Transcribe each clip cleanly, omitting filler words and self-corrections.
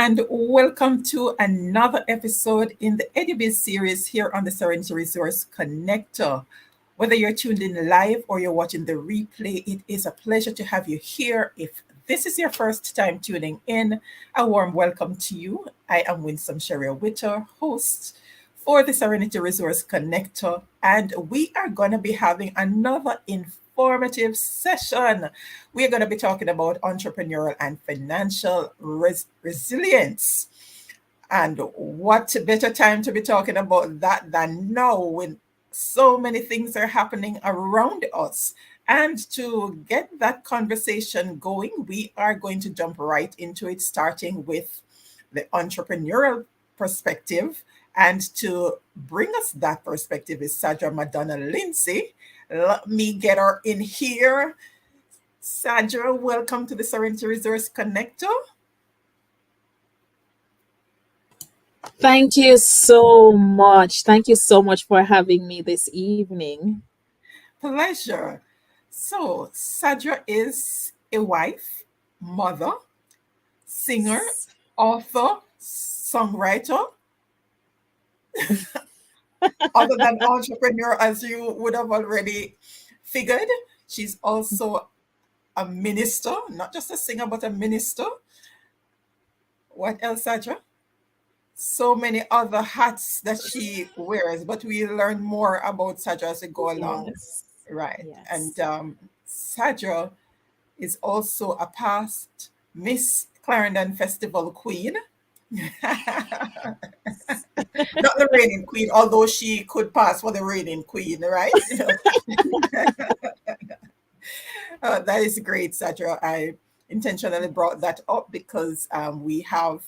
and welcome to another episode in the EDUBIZ series here on the Serenity Resource Connector. Whether you're tuned in live or you're watching the replay, it is a pleasure to have you here. If this is your first time tuning in, a warm welcome to you. I am Winsome Sherrill Witter, host for the Serenity Resource Connector, and we are going to be having another informative session. We're going to be talking about entrepreneurial and financial resilience. And what better time to be talking about that than now when so many things are happening around us. And to get that conversation going, we are going to jump right into it, starting with the entrepreneurial perspective. And to bring us that perspective is Sadra Madonna Lindsay. Let me get her in here. Sadra, welcome to the Serenity Resource Connector. Thank you so much. Thank you so much for having me this evening. Pleasure. So, Sadra is a wife, mother, singer, author, songwriter. Other than entrepreneur, as you would have already figured, she's also a minister, not just a singer, but a minister. What else, Sadra? So many other hats that she wears, but we learn more about Sadra as we go along. Yes. Right. Yes. And Sadra is also a past Miss Clarendon Festival Queen. Not the reigning queen, although she could pass for the reigning queen, right? That is great, Sadra. I intentionally brought that up because we have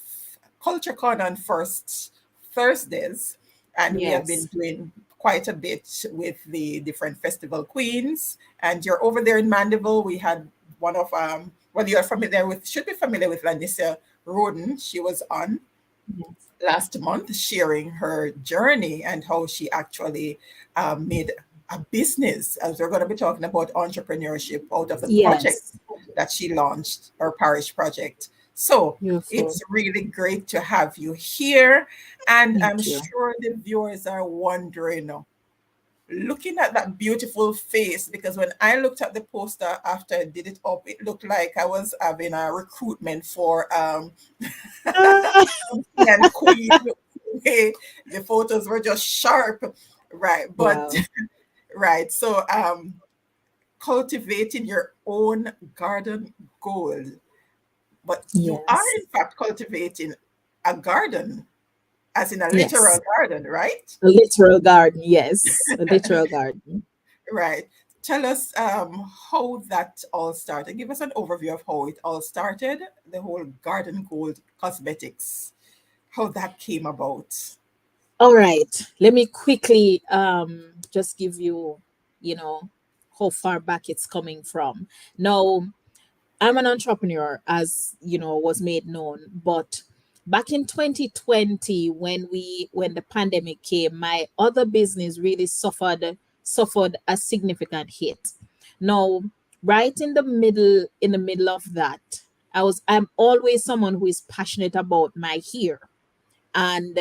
Culture Con on first Thursdays, and we have been Yes. doing quite a bit with the different festival queens. And you're over there in Mandeville. We had one of well, you're familiar with, should be familiar with Lanissa Roden. She was on Yes. last month sharing her journey and how she actually made a business, as we're going to be talking about entrepreneurship out of the project Yes. that she launched, her parish project. So Beautiful. it's really great to have you here. And I'm Thank you. sure the viewers are wondering, looking at that beautiful face, because when I looked at the poster after I did it up, it looked like I was having a recruitment for and queen. Okay, the photos were just sharp, right? But Wow. right, so cultivating your own garden gold, but you are Yes. in fact cultivating a garden, as in a literal Yes. garden, right? A literal garden. Yes. A literal garden. Right. Tell us how that all started. Give us an overview of how it all started, the whole Garden Gold Cosmetics, how that came about. All right. Let me quickly just give you, you know, how far back it's coming from. Now, I'm an entrepreneur, as was made known, but back in 2020, when the pandemic came, my other business really suffered a significant hit. Now, right in the middle of that, I'm always someone who is passionate about my hair and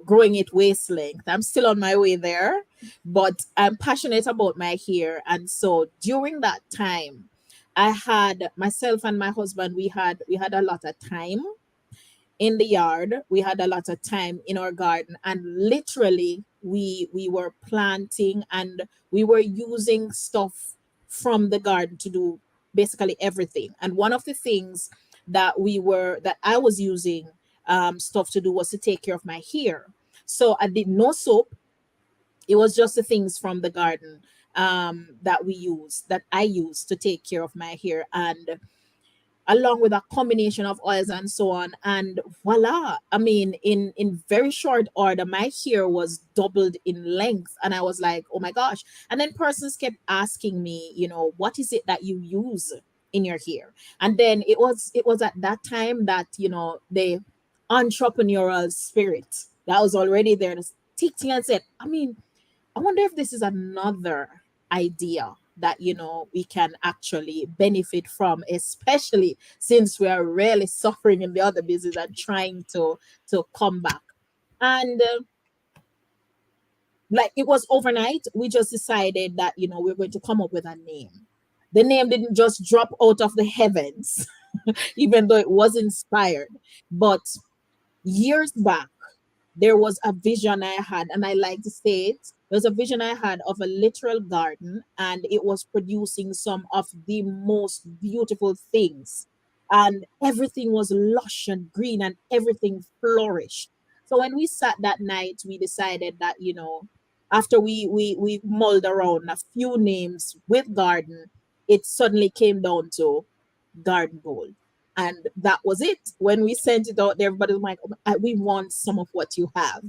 growing it waist length. I'm still on my way there, but I'm passionate about my hair. And so during that time, I had myself and my husband, we had a lot of time in the yard. We had a lot of time in our garden, and literally we were planting, and we were using stuff from the garden to do basically everything. And one of the things that I was using stuff to do was to take care of my hair. So I did no soap. It was just the things from the garden that I use to take care of my hair, and along with a combination of oils and so on. And voila, I mean, in very short order, my hair was doubled in length, and I was like, oh my gosh. And then persons kept asking me, what is it that you use in your hair? And then it was at that time that the entrepreneurial spirit that was already there, ticked and said, I mean, I wonder if this is another idea that we can actually benefit from, especially since we are really suffering in the other business and trying to come back. And like, it was overnight. We just decided that we're going to come up with a name. The name didn't just drop out of the heavens, even though it was inspired. But years back, there was a vision I had, and I like to say it. There's a vision I had of a literal garden, and it was producing some of the most beautiful things. And everything was lush and green, and everything flourished. So when we sat that night, we decided that, after we mulled around a few names with garden, it suddenly came down to garden gold. And that was it. When we sent it out there, everybody was like, we want some of what you have.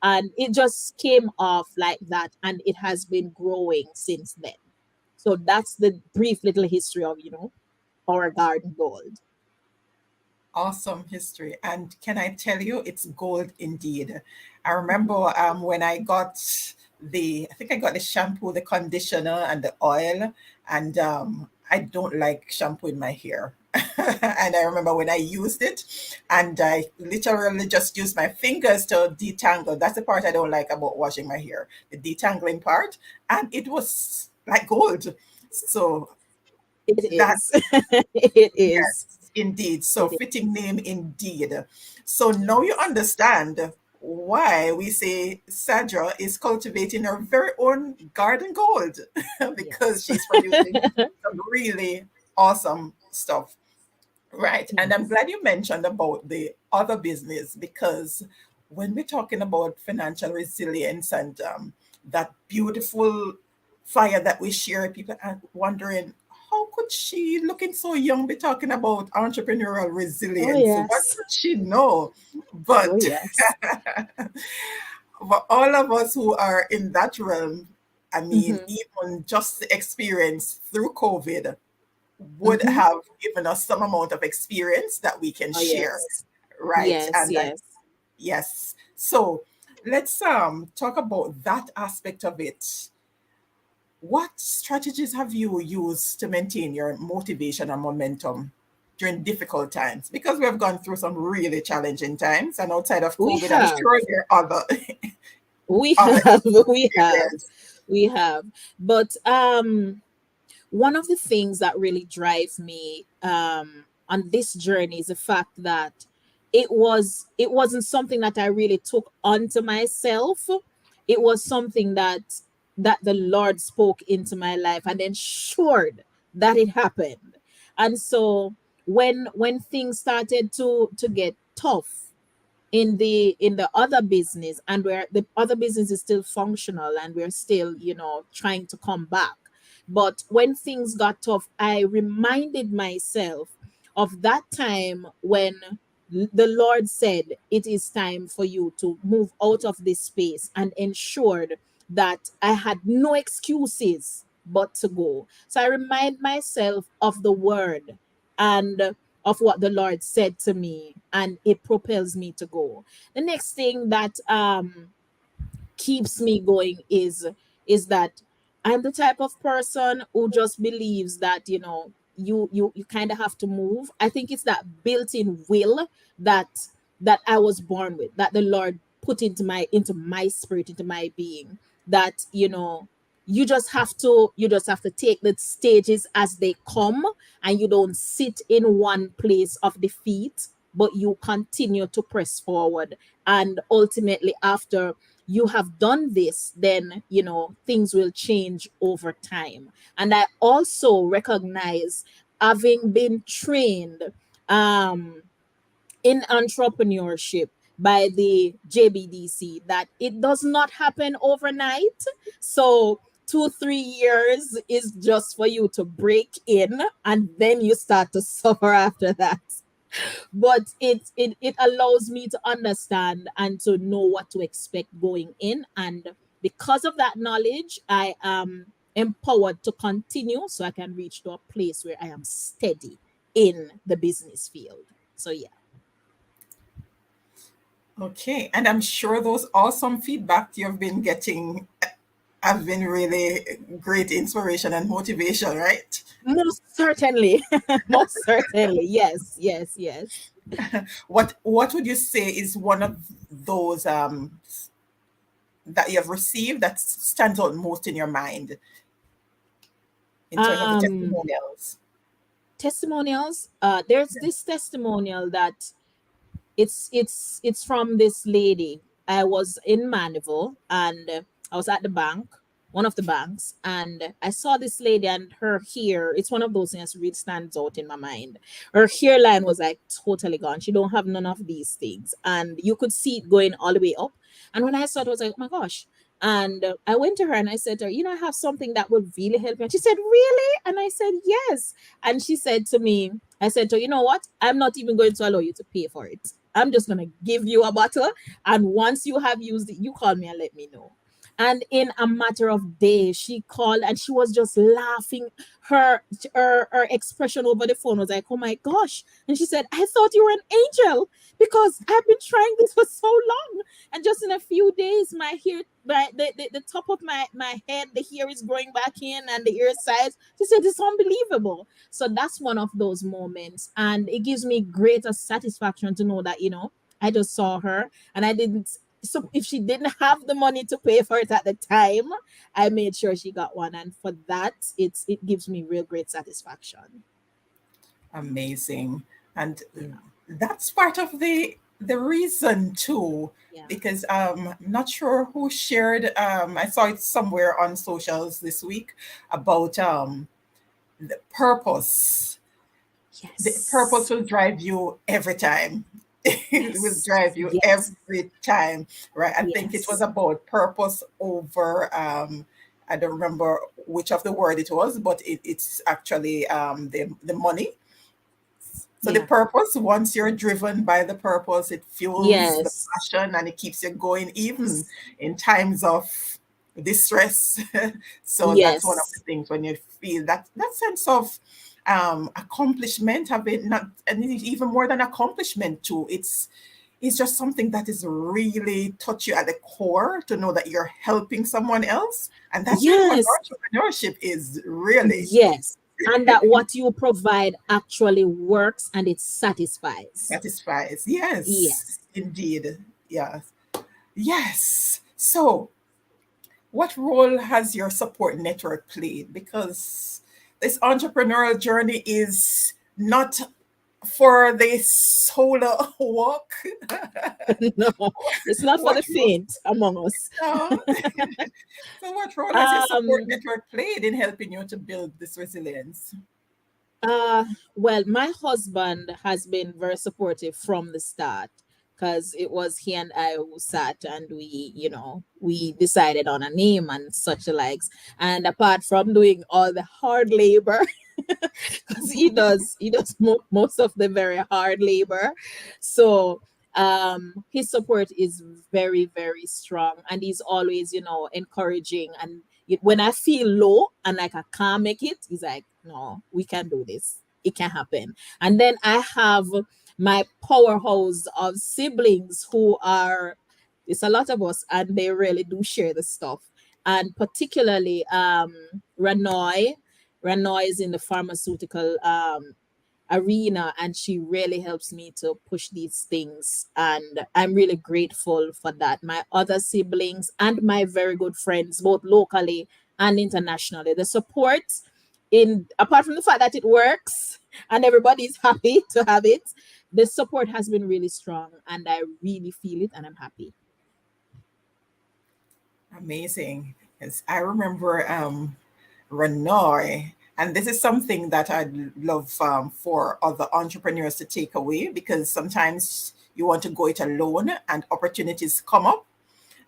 And it just came off like that. And it has been growing since then. So that's the brief little history of, our garden gold. Awesome history. And can I tell you, it's gold indeed. I remember when I got I think I got the shampoo, the conditioner, and the oil. And I don't like shampoo in my hair. And I remember when I used it, and I literally just used my fingers to detangle. That's the part I don't like about washing my hair, the detangling part. And it was like gold. So It that is. It is. Yes, indeed. So It is. fitting name indeed. So now you understand why we say Sadra is cultivating her very own garden gold because Yes. she's producing some really awesome stuff. Right. And I'm Yes. glad you mentioned about the other business because when we're talking about financial resilience and that beautiful fire that we share, people are wondering, how could she, looking so young, be talking about entrepreneurial Oh, resilience? What yes. could she know? Oh, But yes. for all of us who are in that realm, I mean, Mm-hmm. even just the experience through COVID would Mm-hmm. have given us some amount of experience that we can Oh, share, yes. right? Yes. And Yes. yes. So let's talk about that aspect of it. What strategies have you used to maintain your motivation and momentum during difficult times? Because we have gone through some really challenging times, and outside of We COVID, I'm have. sure there are other We other have. We have. areas. We have. But one of the things that really drive me on this journey is the fact that it wasn't something that I really took onto myself. It was something that the Lord spoke into my life and ensured that it happened. And so when things started to get tough in the other business, and where the other business is still functional and we're still trying to come back, but when things got tough, I reminded myself of that time when the Lord said it is time for you to move out of this space, and ensured that I had no excuses but to go. So I remind myself of the word and of what the Lord said to me, and it propels me to go. The next thing that keeps me going is that I'm the type of person who just believes that you kind of have to move. I think it's that built-in will that I was born with, that the Lord put into my spirit, into my being, that you just have to take the stages as they come, and you don't sit in one place of defeat, but you continue to press forward. And ultimately, after you have done this, then things will change over time. And I also recognize, having been trained um in entrepreneurship by the JBDC, that it does not happen overnight. So 2-3 years is just for you to break in, and then you start to suffer after that. But it allows me to understand and to know what to expect going in, and because of that knowledge, I am empowered to continue, so I can reach to a place where I am steady in the business field. So yeah. Okay, and I'm sure those awesome feedback you've been getting have been really great inspiration and motivation, right? Most certainly. Most certainly. Yes, yes, yes. What would you say is one of those that you have received that stands out most in your mind in terms of the Um, testimonials? testimonials. There's this testimonial that it's from this lady. I was in Mandeville and I was at the bank, one of the banks, and I saw this lady and her hair. It's one of those things that really stands out in my mind. Her hairline was like totally gone. She don't have none of these things, and you could see it going all the way up. And when I saw it, I was like, oh my gosh. And I went to her and I said to her, I have something that would really help you. And she said, really? And I said, yes. And she said to me, I said to her, you know what? I'm not even going to allow you to pay for it. I'm just going to give you a bottle. And once you have used it, you call me and let me know. And in a matter of days, she called and she was just laughing. Her expression over the phone was like, "Oh my gosh!" And she said, "I thought you were an angel because I've been trying this for so long, and just in a few days, my hair, the top of my head, the hair is growing back in, and the ear sides." She said, "It's unbelievable." So that's one of those moments, and it gives me greater satisfaction to know that I just saw her, and I didn't. So if she didn't have the money to pay for it at the time, I made sure she got one, and for that, it gives me real great satisfaction. Amazing. And Yeah, that's part of the reason too, yeah. because I'm not sure who shared, I saw it somewhere on socials this week about the purpose. The purpose Yes, will drive you every time. It will yes, drive you yes, every time, right? I think it was yes, about purpose over I don't remember which of the word it was, but it's actually the money. So the yeah, purpose, once you're driven by the purpose, it fuels the yes, passion and it keeps you going even yes, in times of distress. So that's one of the yes, things when you feel that sense of accomplishment, having not and even more than accomplishment too. It's just something that is really touch you at the core to know that you're helping someone else. And that's really what yes, entrepreneurship is really. yes. And that what you provide actually works and it satisfies. Satisfies. Yes, Yes. indeed. Yes. Yes. So, what role has your support network played? Because this entrepreneurial journey is not for the solo walk. No, it's not for What the role? faint among us. No. So, what role has your support Um, network played in helping you to build this resilience? Uh, well, my husband has been very supportive from the start because it was he and I who sat and we decided on a name and such likes. And apart from doing all the hard labor, because he does most of the very hard labor, so his support is very very strong, and he's always encouraging. And when I feel low and like I can't make it, he's like, no, we can do this, it can happen. And then I have my powerhouse of siblings who are, it's a lot of us, and they really do share the stuff. And particularly Ranoy. Ranoy is in the pharmaceutical arena, and she really helps me to push these things. And I'm really grateful for that. My other siblings and my very good friends, both locally and internationally, the support, in apart from the fact that it works and everybody's happy to have it, the support has been really strong, and I really feel it, and I'm happy. Amazing. Yes, I remember Renoy, and this is something that I'd love for other entrepreneurs to take away, because sometimes you want to go it alone and opportunities come up,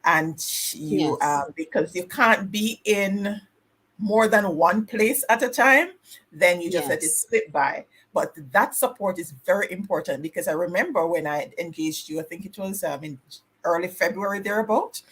and you Yes, because you can't be in more than one place at a time, then you just let it yes, slip by. But that support is very important, because I remember when I engaged you, I think it was in early February thereabout,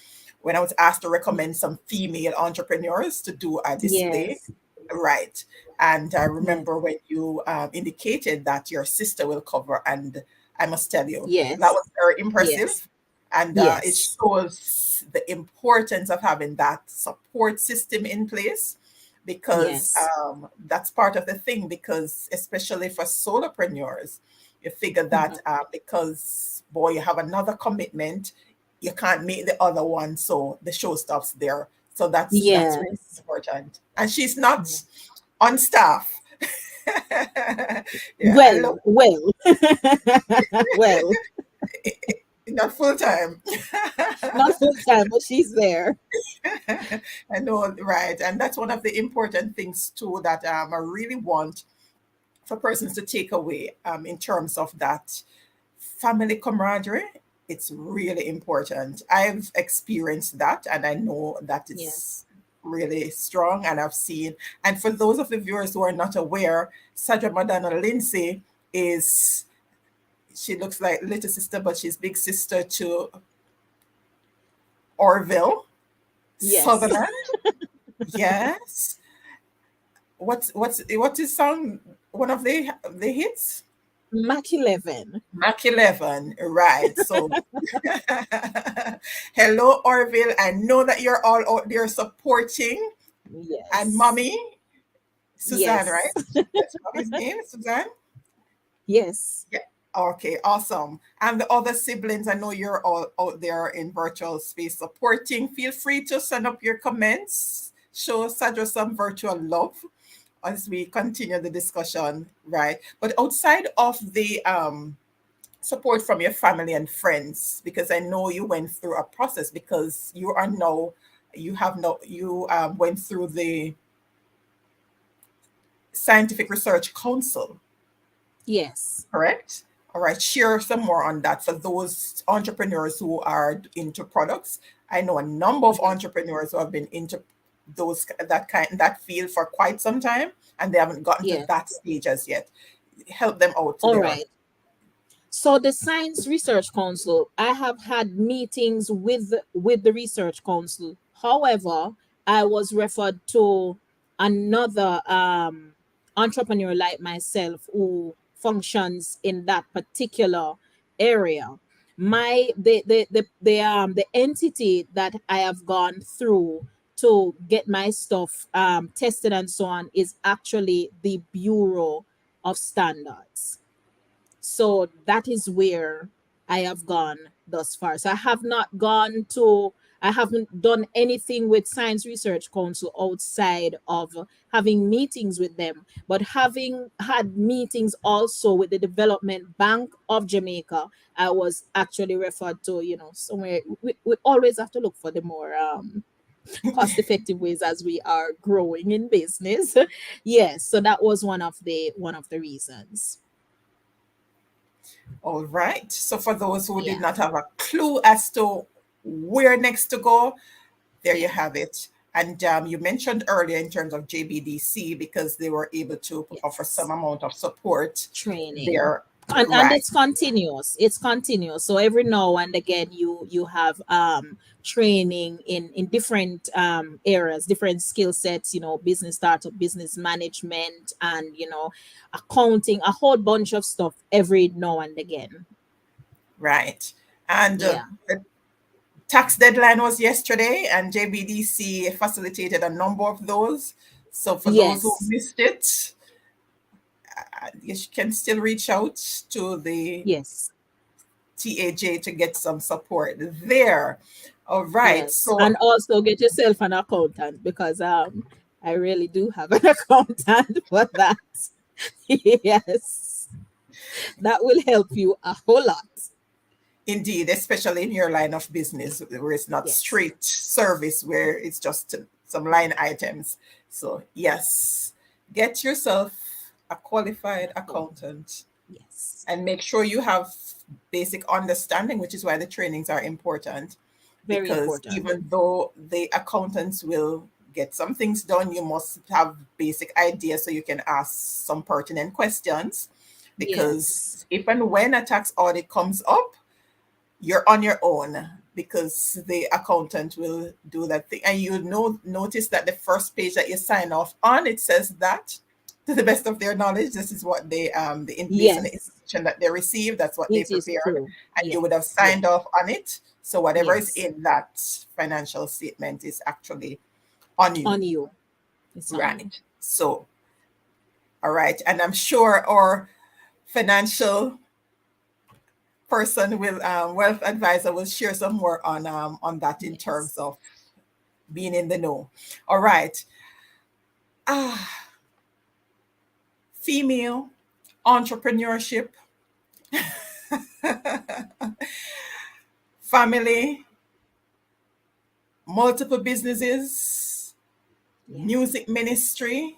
when I was asked to recommend some female entrepreneurs to do a display. yes, Right. And I remember yes, when you indicated that your sister will cover, and I must tell you, that yes, was very yes, impressive. And it yes, shows is the importance of having that support system in place, because Yes. that's part of the thing. Because especially for solopreneurs, you figure that Mhm. because, boy, you have another commitment, you can't make the other one, so the show stops there. So that's really Yes. important. And she's not Yeah. on staff. Yeah, I Well, love well, well, not full time. not full time, but she's there. I know, right? And that's one of the important things too that I really want for persons to take away in terms of that family camaraderie. It's really important. I've experienced that, and I know that it's Yes. really strong. And I've seen, and for those of the viewers who are not aware, Sadra Madonna Lindsay is, she looks like little sister, but she's big sister to Orville Yes. Sutherland. Yes. What's his song? One of the hits? Mac 11. Mac 11, right. So hello Orville. I know that you're all out there supporting. And Yes. mommy, Suzanne, right? Yes. That's mommy's name, Suzanne? Yes. Yeah. Okay, awesome. And the other siblings, I know you're all out there in virtual space supporting. Feel free to send up your comments. Show Sadra some virtual love as we continue the discussion, right? But outside of the support from your family and friends, because I know you went through a process, because you are now, you have no, you went through the Scientific Research Council, Yes. correct? All right, share some more on that for those entrepreneurs who are into products. I know a number of Mhm. entrepreneurs who have been into that field for quite some time, and they haven't gotten to Yes. that stage as yet. Help them out All there. right. So the Science Research Council, I have had meetings with the Research Council. However, I was referred to another entrepreneur like myself who functions in that particular area. My the entity that I have gone through to get my stuff tested and so on is actually the Bureau of Standards. So that is where I have gone thus far. So I haven't done anything with Science Research Council outside of having meetings with them, but having had meetings also with the Development Bank of Jamaica, I was actually referred to, somewhere. We always have to look for the more cost effective ways as we are growing in business. Yes, so that was one of the reasons. All right. So for those who did Yeah. not have a clue as to where next to go, there you Yeah. have it. And you mentioned earlier in terms of JBDC, because they were able to offer some Yes. amount of support Training. there. And Right, it's continuous, so every now and again you have training in different areas, different skill sets, business startup, business management, and accounting, a whole bunch of stuff every now and again. right. And Yeah. the tax deadline was yesterday, and JBDC facilitated a number of those. So for those who Yes. missed it, you can still reach out to the Yes. TAJ to get some support there. All right. Yes, So and also get yourself an accountant, because I really do have an accountant for that. Yes, that will help you a whole lot. indeed, especially in your line of business where it's not Yes. straight service, where it's just some line items. So, yes, get yourself a qualified Oh, accountant yes. and make sure you have basic understanding, which is why the trainings are important. Very Because important. even though the accountants will get some things done, you must have basic ideas so you can ask some pertinent questions. Yes. Because if and when a tax audit comes up, you're on your own, because the accountant will do that thing. And you notice that the first page that you sign off on, it says that, to the best of their knowledge, this is what the information Yes. is information that they received, that's what they It is prepared, true. and you would have Yes. signed Yes. off on it. So whatever is Yes. in that financial statement is actually on you, On you. It's on you. right? So, all right, and I'm sure our financial person will, wealth advisor will share some more on that in terms Yes. of being in the know. All right, ah, female entrepreneurship, family, multiple businesses, Yeah. music ministry,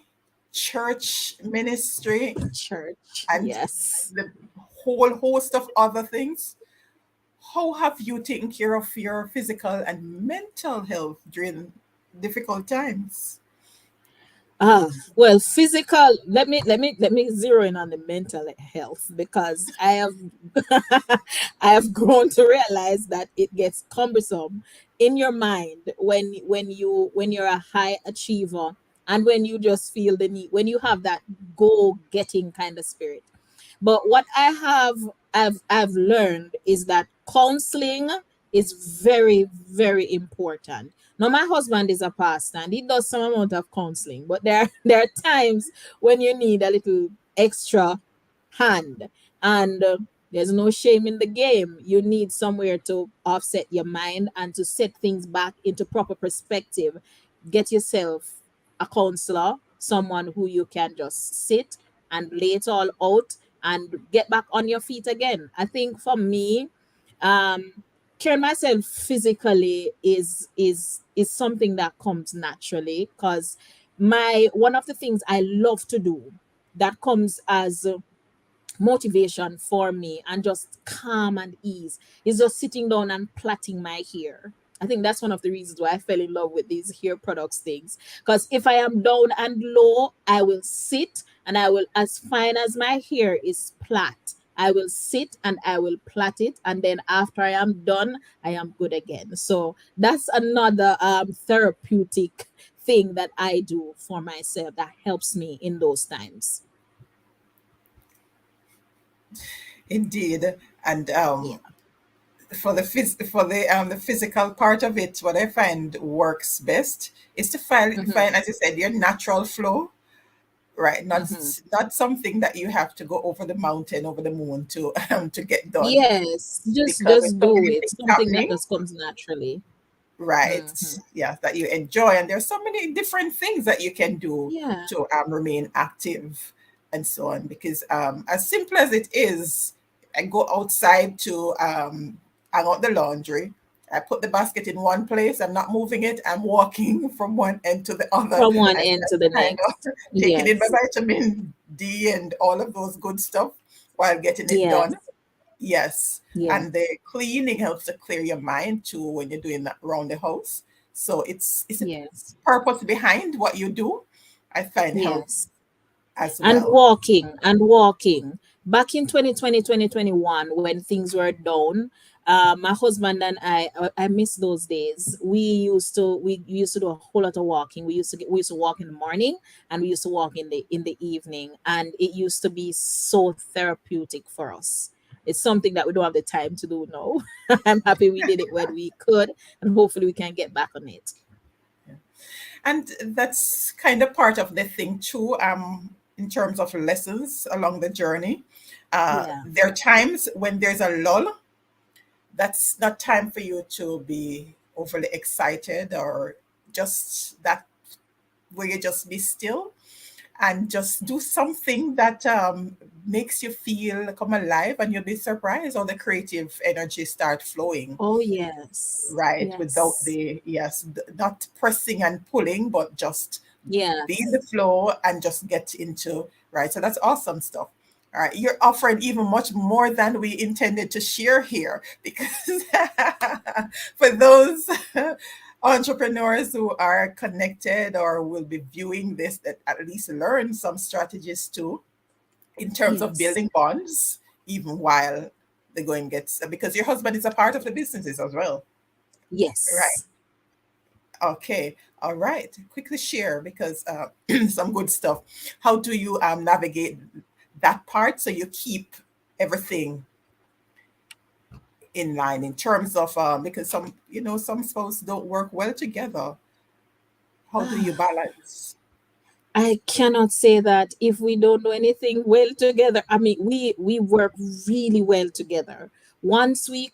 church ministry, Church. and Yes. the whole host of other things. How have you taken care of your physical and mental health during difficult times? Well, physical. Let me zero in on the mental health because I have I have grown to realize that it gets cumbersome in your mind when you're a high achiever and when you just feel the need when you have that go getting kind of spirit. But what I've learned is that counseling is very, very important. Now my husband is a pastor and he does some amount of counseling, but there are times when you need a little extra hand, and there's no shame in the game. You need somewhere to offset your mind and to set things back into proper perspective. Get yourself a counselor, someone who you can just sit and lay it all out and get back on your feet again. I think for me, um, caring myself physically is something that comes naturally because my one of the things I love to do that comes as motivation for me and just calm and ease is just sitting down and plaiting my hair. I think that's one of the reasons why I fell in love with these hair products things. Because if I am down and low, I will sit and I will, as fine as my hair is plait, I will sit and I will plait it. And then after I am done, I am good again. So that's another therapeutic thing that I do for myself that helps me in those times. Indeed, and Yeah. for the physical part of it, what I find works best is to find, Mm-hmm. as you said, your natural flow, right? Not Mm-hmm. not something that you have to go over the mountain, over the moon to get done, Yes, just because with just so do many it. things Something that happening, just comes naturally. right? Mm-hmm. Yeah, that you enjoy, and there's so many different things that you can do Yeah. to remain active and so on. Because as simple as it is, I go outside to hang out the laundry. I put the basket in one place. I'm not moving it. I'm walking from one end to the other. From one I end to the kind next. of taking in my Yes. vitamin D and all of those good stuff while getting it done. Yes. Yes. Yeah. And the cleaning helps to clear your mind too when you're doing that around the house. So it's a Yes. purpose behind what you do. I find helps Yes. as And well. walking back in 2020, 2021, when things were down, my husband and I miss those days. We used to do a whole lot of walking. We used to walk in the morning and we used to walk in the evening, and it used to be so therapeutic for us. It's something that we don't have the time to do now. I'm happy we did it when we could, and hopefully we can get back on it. And that's kind of part of the thing too, in terms of lessons along the journey. Yeah. There are times when there's a lull. That's not time for you to be overly excited, or just that, where you just be still and just do something that makes you feel come alive, and you'll be surprised how the creative energy start flowing, Oh yes. right? Without Yes. the, yes, not pressing and pulling, but just be in Yes. the flow and just get into, right? So that's awesome stuff. All right, you're offering even much more than we intended to share here, because for those entrepreneurs who are connected or will be viewing this, that at least learn some strategies too in terms of Yes. building bonds, even while the going gets, because your husband is a part of the businesses as well, right? Yes. Okay, all right. Quickly share, because some good stuff. How do you navigate that part so you keep everything in line in terms of because some spouses don't work well together. How do you balance? I cannot say that if we don't do anything well together. I mean, we work really well together. Once we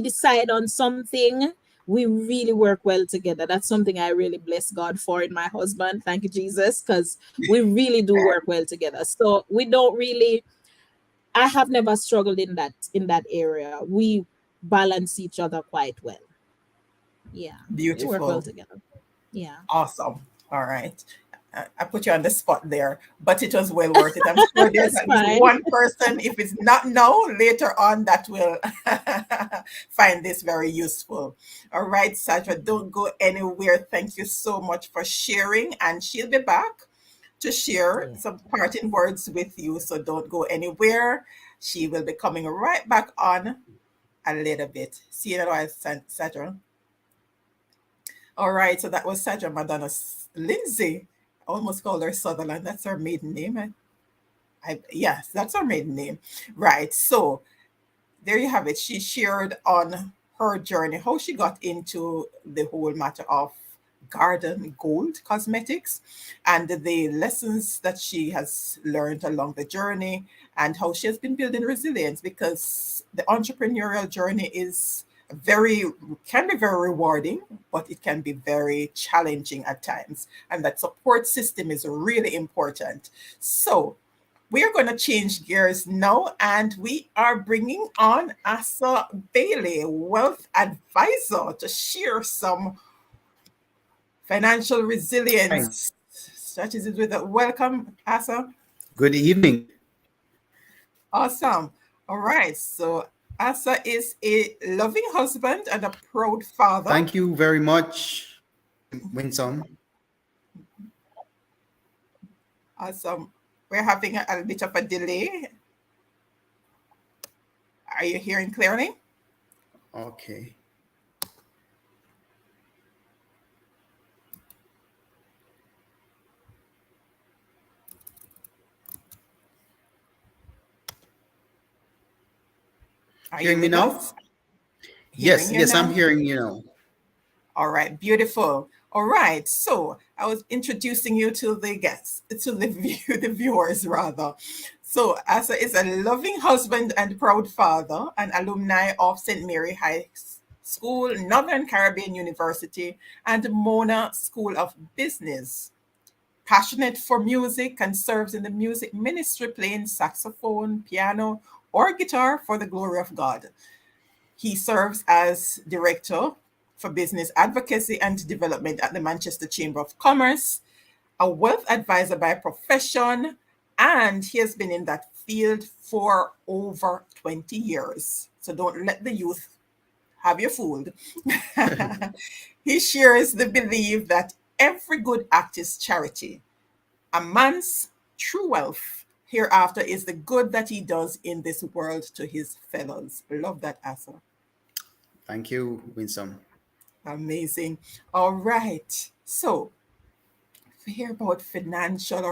decide on something, we really work well together. That's something I really bless God for in my husband. Thank you, Jesus, because we really do work well together. So we don't really. I have never struggled in that area. We balance each other quite well. Yeah, we work well Beautiful. together. Yeah, Awesome. All right. I put you on the spot there, but it was well worth it. I'm sure there's that's at least fine. one person, if it's not now, later on, that will find this very useful. All right, Sadra, don't go anywhere. Thank you so much for sharing, and she'll be back to share Yeah. some parting words with you. So don't go anywhere. She will be coming right back on a little bit. See you in a while, Sadra. All right, so that was Sadra Madonna Lindsay. I almost called her Sutherland. That's her maiden name. Yes, that's her maiden name. Right. So there you have it. She shared on her journey how she got into the whole matter of garden gold cosmetics and the lessons that she has learned along the journey and how she has been building resilience because the entrepreneurial journey is very can be very rewarding, but it can be very challenging at times, and that support system is really important. So we are going to change gears now, and we are bringing on Asah Bailey, wealth advisor, to share some financial Hi. resilience strategies with us. Welcome, Asa. Good evening. Awesome. All right. So, Asa is a loving husband and a proud father. Thank you very much, Winsome. Awesome. We're having a bit of a delay. Are you hearing clearly? Okay. Are you Hearing me with now? us? Hearing Yes, you yes, I'm now? hearing you now. All right, beautiful. All right, so I was introducing you to the guests, to the viewers rather. So Asa is a loving husband and proud father, an alumni of St. Mary High School, Northern Caribbean University, and Mona School of Business. Passionate for music and serves in the music ministry, playing saxophone, piano, or guitar for the glory of God. He serves as Director for Business Advocacy and Development at the Manchester Chamber of Commerce, a wealth advisor by profession, and he has been in that field for over 20 years. So don't let the youth have you fooled. He shares the belief that every good act is charity. A man's true wealth hereafter is the good that he does in this world to his fellows. Love that, Asa. Thank you, Winsome. Amazing. All right. So, if you hear about financial,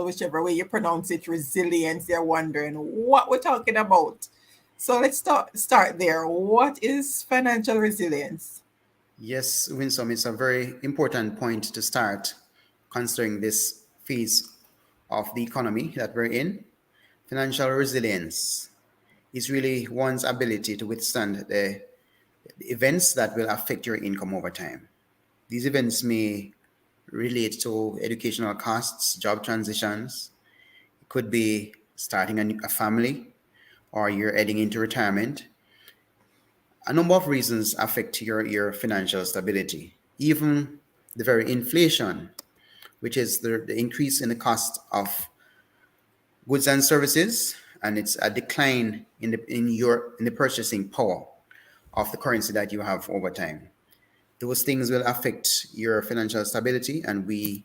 whichever way you pronounce it, resilience, you're wondering what we're talking about. So let's start there. What is financial resilience? Yes, Winsome, it's a very important point to start considering this phase of the economy that we're in. Financial resilience is really one's ability to withstand the events that will affect your income over time. These events may relate to educational costs, job transitions. It could be starting a family or you're heading into retirement. A number of reasons affect your financial stability. Even the very inflation, which is the increase in the cost of goods and services, and it's a decline in the purchasing power of the currency that you have over time. Those things will affect your financial stability, and we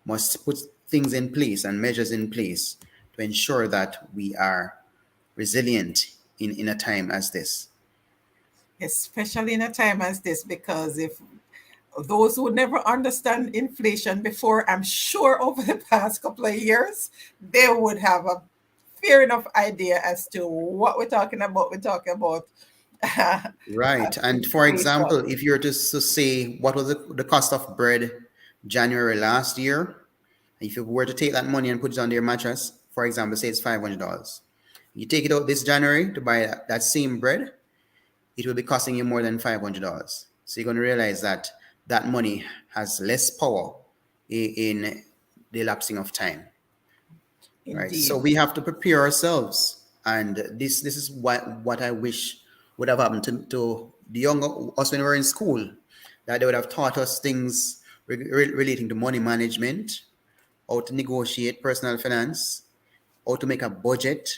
must put things in place and measures in place to ensure that we are resilient in a time as this. Especially in a time as this, because if those who never understand inflation before, I'm sure over the past couple of years, they would have a fair enough idea as to what we're talking about. We're talking about Right. And for example, inflation. if you were to say what was the cost of bread January last year, if you were to take that money and put it on your mattress, for example, say it's $500. You take it out this January to buy that same bread, it will be costing you more than $500. So you're going to realize that that money has less power in the elapsing of time, right? So Indeed. we have to prepare ourselves, and this is what I wish would have happened to the younger us when we were in school, that they would have taught us things relating to money management, how to negotiate personal finance, how to make a budget,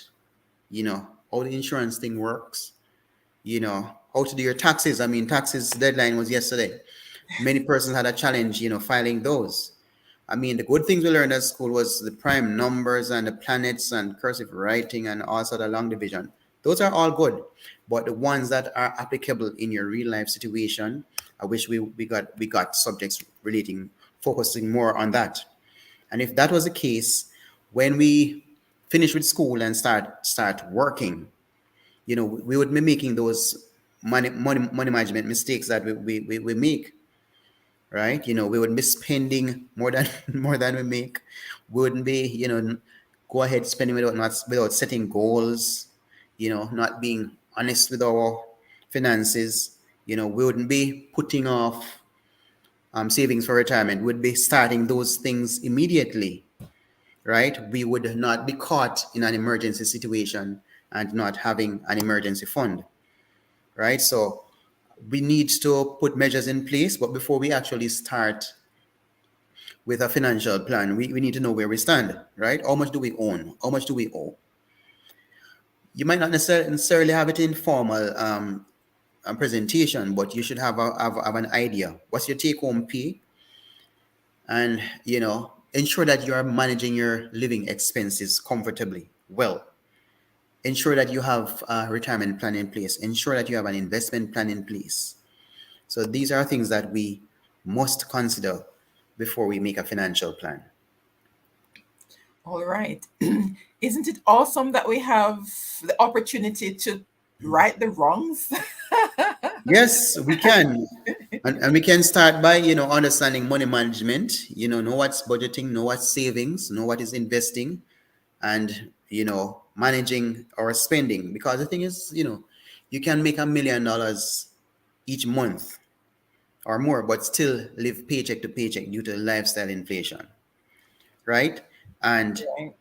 how the insurance thing works, how to do your taxes. I mean, taxes deadline was yesterday. Many persons had a challenge, filing those. I mean, the good things we learned at school was the prime numbers and the planets and cursive writing and also the long division. Those are all good, but the ones that are applicable in your real life situation, I wish we got subjects relating, focusing more on that. And if that was the case, when we finish with school and start working, we would be making those money management mistakes that we make, right? We would be spending more than more than we make. We wouldn't be, go ahead spending without setting goals, not being honest with our finances. We wouldn't be putting off savings for retirement. We'd be starting those things immediately, right? We would not be caught in an emergency situation and not having an emergency fund, right? So we need to put measures in place, but before we actually start with a financial plan, we need to know where we stand, right? How much do we own? How much do we owe? You might not necessarily have it in formal presentation, but you should have an idea. What's your take-home pay? And ensure that you are managing your living expenses comfortably well. Ensure that you have a retirement plan in place. Ensure that you have an investment plan in place. So these are things that we must consider before we make a financial plan. All right. Isn't it awesome that we have the opportunity to right the wrongs? Yes, we can. And we can start by, understanding money management, know what's budgeting, know what's savings, know what is investing, and, managing our spending. Because the thing is, you can make $1 million each month or more, but still live paycheck to paycheck due to lifestyle inflation, right? And Right.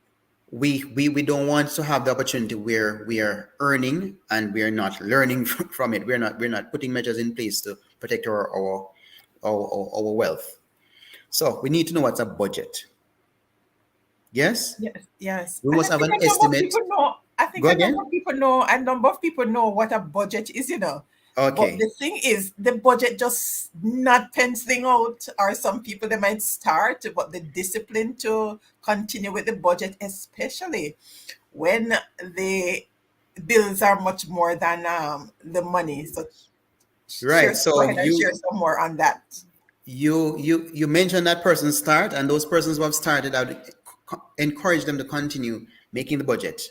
we don't want to have the opportunity where we are earning and we are not learning from it. We're not putting measures in place to protect our wealth. So we need to know what's a budget. Yes, Yes, yes. we And must I have think an a number of estimate. people know. I think Go again. a number of people know what a budget is. But Okay. the thing is, the budget just not penciling out, or some people they might start, but the discipline to continue with the budget, especially when the bills are much more than the money. So Right. go So ahead and share some more on that. you mentioned that person start, and those persons who have started, I would encourage them to continue making the budget.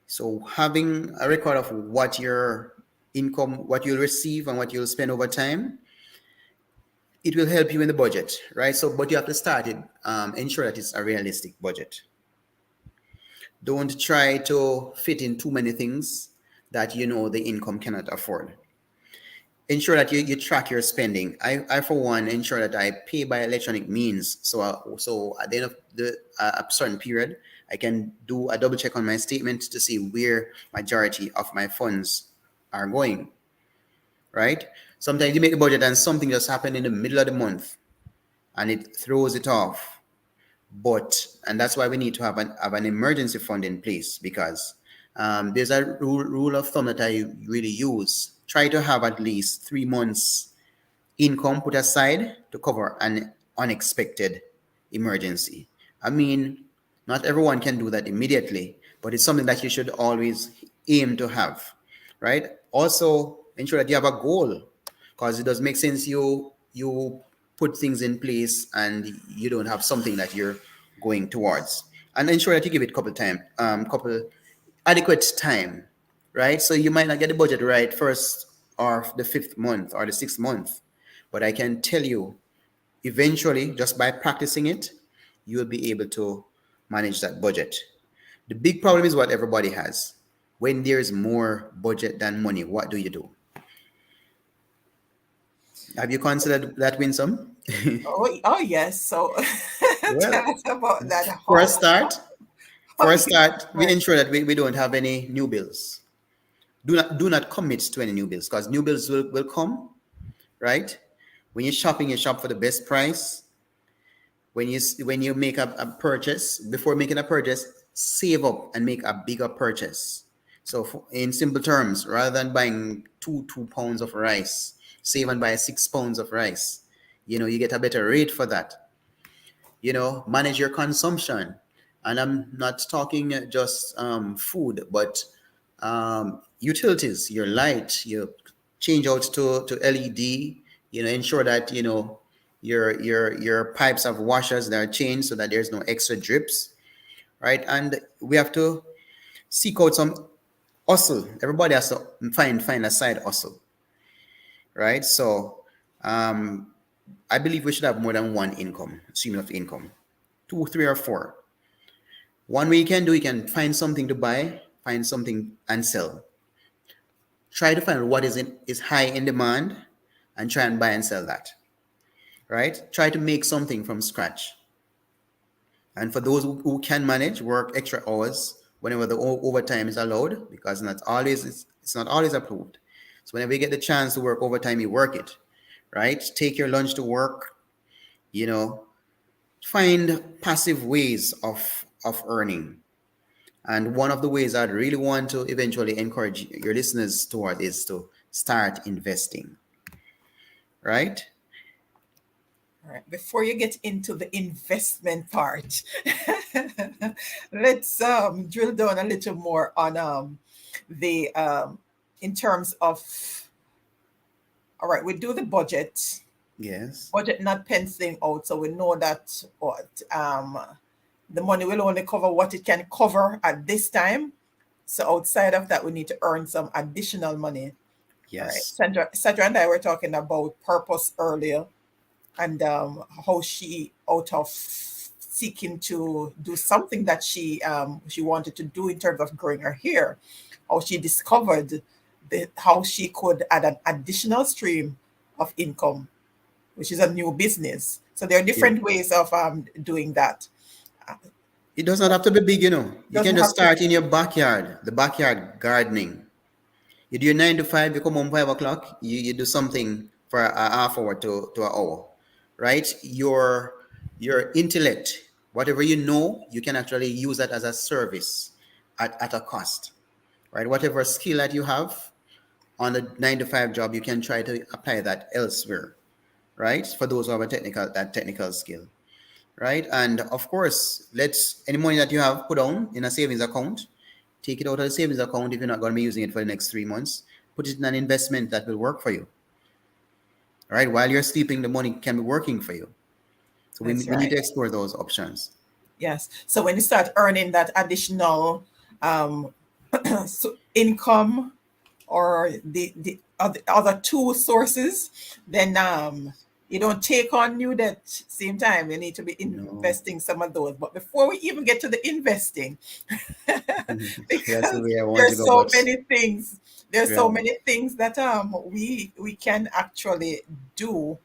So having a record of what your income, what you'll receive, and what you'll spend over time, it will help you in the budget, right? So, but you have to start it. Ensure that it's a realistic budget. Don't try to fit in too many things that the income cannot afford. Ensure that you track your spending. I for one ensure that I pay by electronic means. So at the end of a certain period, I can do a double check on my statement to see where majority of my funds are going. Right? Sometimes you make a budget and something just happened in the middle of the month and it throws it off. And that's why we need to have an emergency fund in place, because there's a rule of thumb that I really use. Try to have at least 3 months income put aside to cover an unexpected emergency. I mean, not everyone can do that immediately, but it's something that you should always aim to have, right? Also, ensure that you have a goal, because it does make sense you put things in place and you don't have something that you're going towards. And ensure that you give it couple adequate time, right? So you might not get the budget right first or the fifth month or the sixth month, but I can tell you, eventually, just by practicing it, you will be able to manage that budget. The big problem is what everybody has. When there's more budget than money, what do you do? Have you considered that, Winsome? Oh yes. So Well, tell us about that. for a How start, how for a do you start, we work? ensure that we don't have any new bills. Do not commit to any new bills, because new bills will come, right? When you're shopping, you shop for the best price. When you make a purchase, before making a purchase, save up and make a bigger purchase. So in simple terms, rather than buying two pounds of rice, save and buy 6 pounds of rice. You get a better rate for that. Manage your consumption. And I'm not talking just food, but utilities, your light, you change out to LED. Ensure that your pipes have washers that are changed so that there's no extra drips, right? And we have to seek out some hustle. Everybody has to find a side hustle, right? So I believe we should have more than one stream of income, two, three, or four. One way you can find something to buy, find something and sell. Try to find what is high in demand and try and buy and sell that, right? Try to make something from scratch. And for those who can manage, work extra hours whenever the overtime is allowed, because it's not always approved. So whenever you get the chance to work overtime, you work it, right? Take your lunch to work, you know, find passive ways of earning. And one of the ways I'd really want to eventually encourage your listeners toward is to start investing, right? All right. Before you get into the investment part, let's drill down a little more on the in terms of, all right, we do the Yes. budget not penciling out, so we know that what the money will only cover what it can cover at this time. So outside of that, we need to earn some additional money. All right. Yes. Sandra and I were talking about purpose earlier, and how she, out of seeking to do something that she wanted to do in terms of growing her hair, how she discovered how she could add an additional stream of income, which is a new business. So there are Yeah. different ways of doing that. Uh, It does not have to be big. You can doesn't just have to start in your backyard, the backyard gardening. You do your 9 to 5, you come home 5 o'clock, you do something for a half hour to an hour, right? Your intellect, whatever you know, you can actually use that as a service at a cost, right? Whatever skill that you have on the 9 to 5 job, you can try to apply that elsewhere, right? For those who have that technical skill, right? And of course, let's any money that you have put on in a savings account, take it out of the savings account if you're not going to be using it for the next 3 months. Put it in an investment that will work for you. All right. While you're sleeping, the money can be working for you. So we, That's we need right. to explore those options. Yes. So when you start earning that additional um, income, or the other two sources, then you don't take on new debt same time. You need to be No, investing some of those. But before we even get to the investing, that's the because way I want to there's go. so But many things, there's yeah, so many things that we can actually do.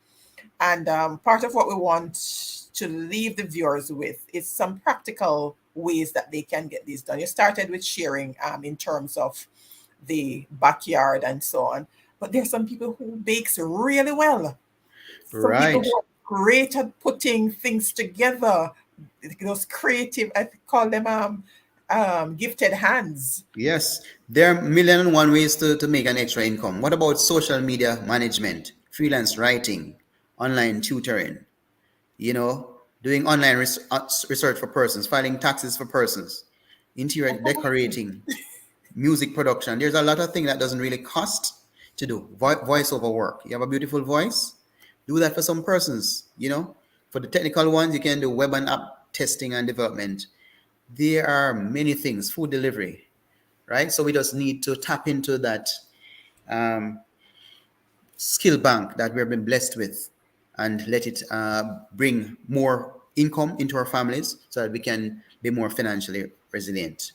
And part of what we want to leave the viewers with is some practical ways that they can get this done. You started with sharing in terms of the backyard and so on. But there's some people who bakes really well. Some people right. who are great at putting things together. Those creative, I call them gifted hands. Yes, there are million and one ways to make an extra income. What about social media management, freelance writing, online tutoring? Doing online research for persons, filing taxes for persons, interior decorating, music production. There's a lot of things that doesn't really cost to do. Voiceover work. You have a beautiful voice, do that for some persons. For the technical ones, you can do web and app testing and development. There are many things, food delivery, right? So we just need to tap into that um, skill bank that we've been blessed with and let it bring more income into our families so that we can be more financially resilient.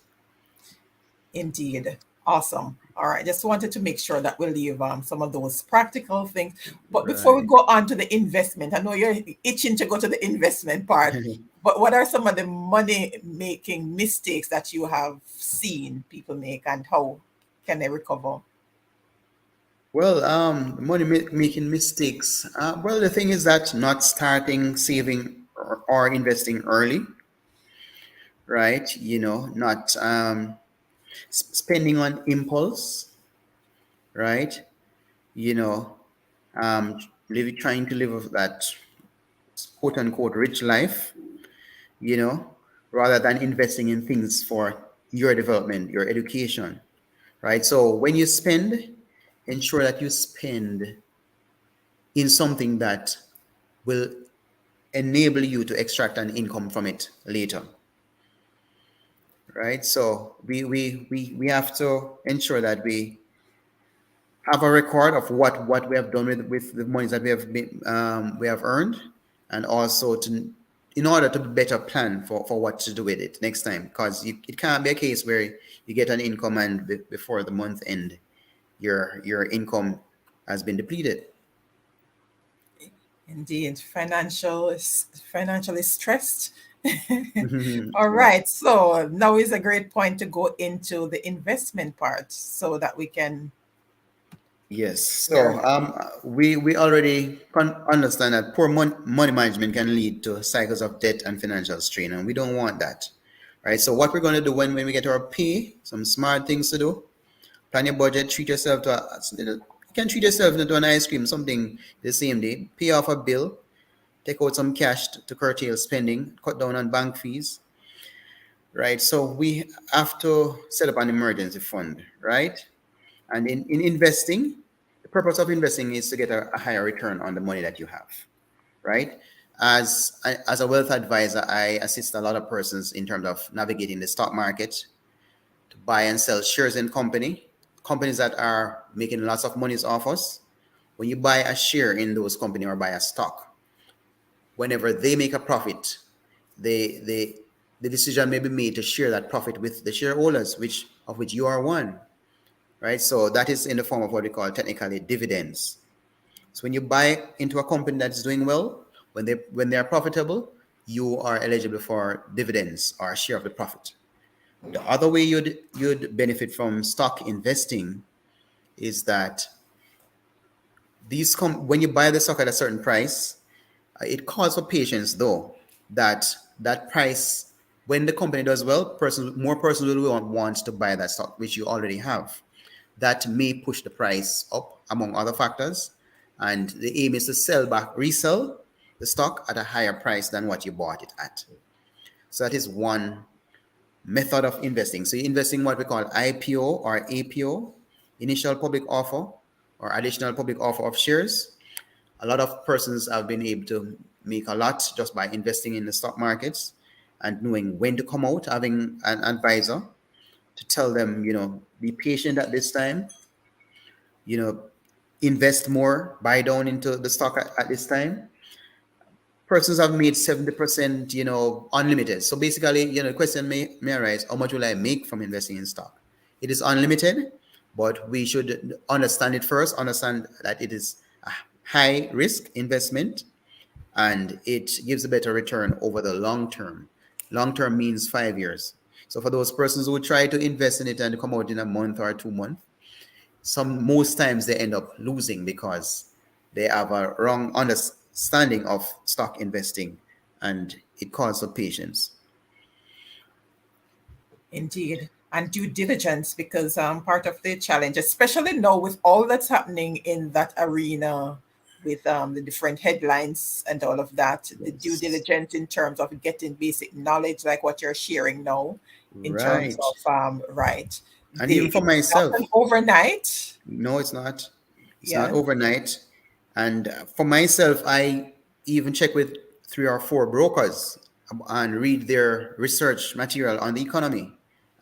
Indeed. Awesome. All right. Just wanted to make sure that we leave some of those practical things. But before we Right. go on to the investment, I know you're itching to go to the investment part, but what are some of the money making mistakes that you have seen people make and how can they recover? Well, money making mistakes. Well, the thing is that not starting saving or investing early, right? Not spending on impulse, right? You know, trying to live that quote unquote rich life, you know, rather than investing in things for your development, your education, right? So when you spend, ensure that you spend in something that will enable you to extract an income from it later, right? So we have to ensure that we have a record of what we have done with the monies that we have earned, and also to in order to better plan for what to do with it next time, because it can't be a case where you get an income and before the month end your income has been depleted. Indeed, financially stressed. All Right. right. So now is a great point to go into the investment part so that we can Yes. share. So we already understand that poor money management can lead to cycles of debt and financial strain, and we don't want that, right? So what we're going to do when we get our pay, some smart things to do: plan your budget, treat yourself to you can treat yourself to an ice cream, something the same day, pay off a bill, take out some cash to curtail spending, cut down on bank fees, right? So we have to set up an emergency fund, right? And in investing, the purpose of investing is to get a higher return on the money that you have, right? As a wealth advisor, I assist a lot of persons in terms of navigating the stock market to buy and sell shares in companies that are making lots of monies off us. When you buy a share in those companies or buy a stock, whenever they make a profit, they the decision may be made to share that profit with the shareholders, which you are one, right? So that is in the form of what we call technically dividends. So when you buy into a company that's doing well, when they are profitable, you are eligible for dividends or a share of the profit. The other way you'd benefit from stock investing is that when you buy the stock at a certain price, it calls for patience though, that price, when the company does well, more persons will want to buy that stock which you already have. That may push the price up among other factors, and the aim is to resell the stock at a higher price than what you bought it at. So that is one method of investing. So you're investing what we call IPO or APO, initial public offer or additional public offer of shares. A lot of persons have been able to make a lot just by investing in the stock markets and knowing when to come out, having an advisor to tell them, be patient at this time, you know, invest more, buy down into the stock at this time. Persons have made 70%, unlimited. So basically, the question may arise: how much will I make from investing in stock? It is unlimited, but we should understand it first, understand that it is a high risk investment and it gives a better return over the long term. Long term means 5 years. So for those persons who try to invest in it and come out in a month or 2 months, most times they end up losing because they have a wrong understanding of stock investing, and it calls for patience. Indeed. And due diligence, because part of the challenge, especially now with all that's happening in that arena, with the different headlines and all of that, the due Yes. diligence in terms of getting basic knowledge, like what you're sharing now, in terms Right. of, right, And even for it's not myself, an overnight. no, it's not. It's not Yeah. overnight. And for myself, I even check with 3 or 4 brokers and read their research material on the economy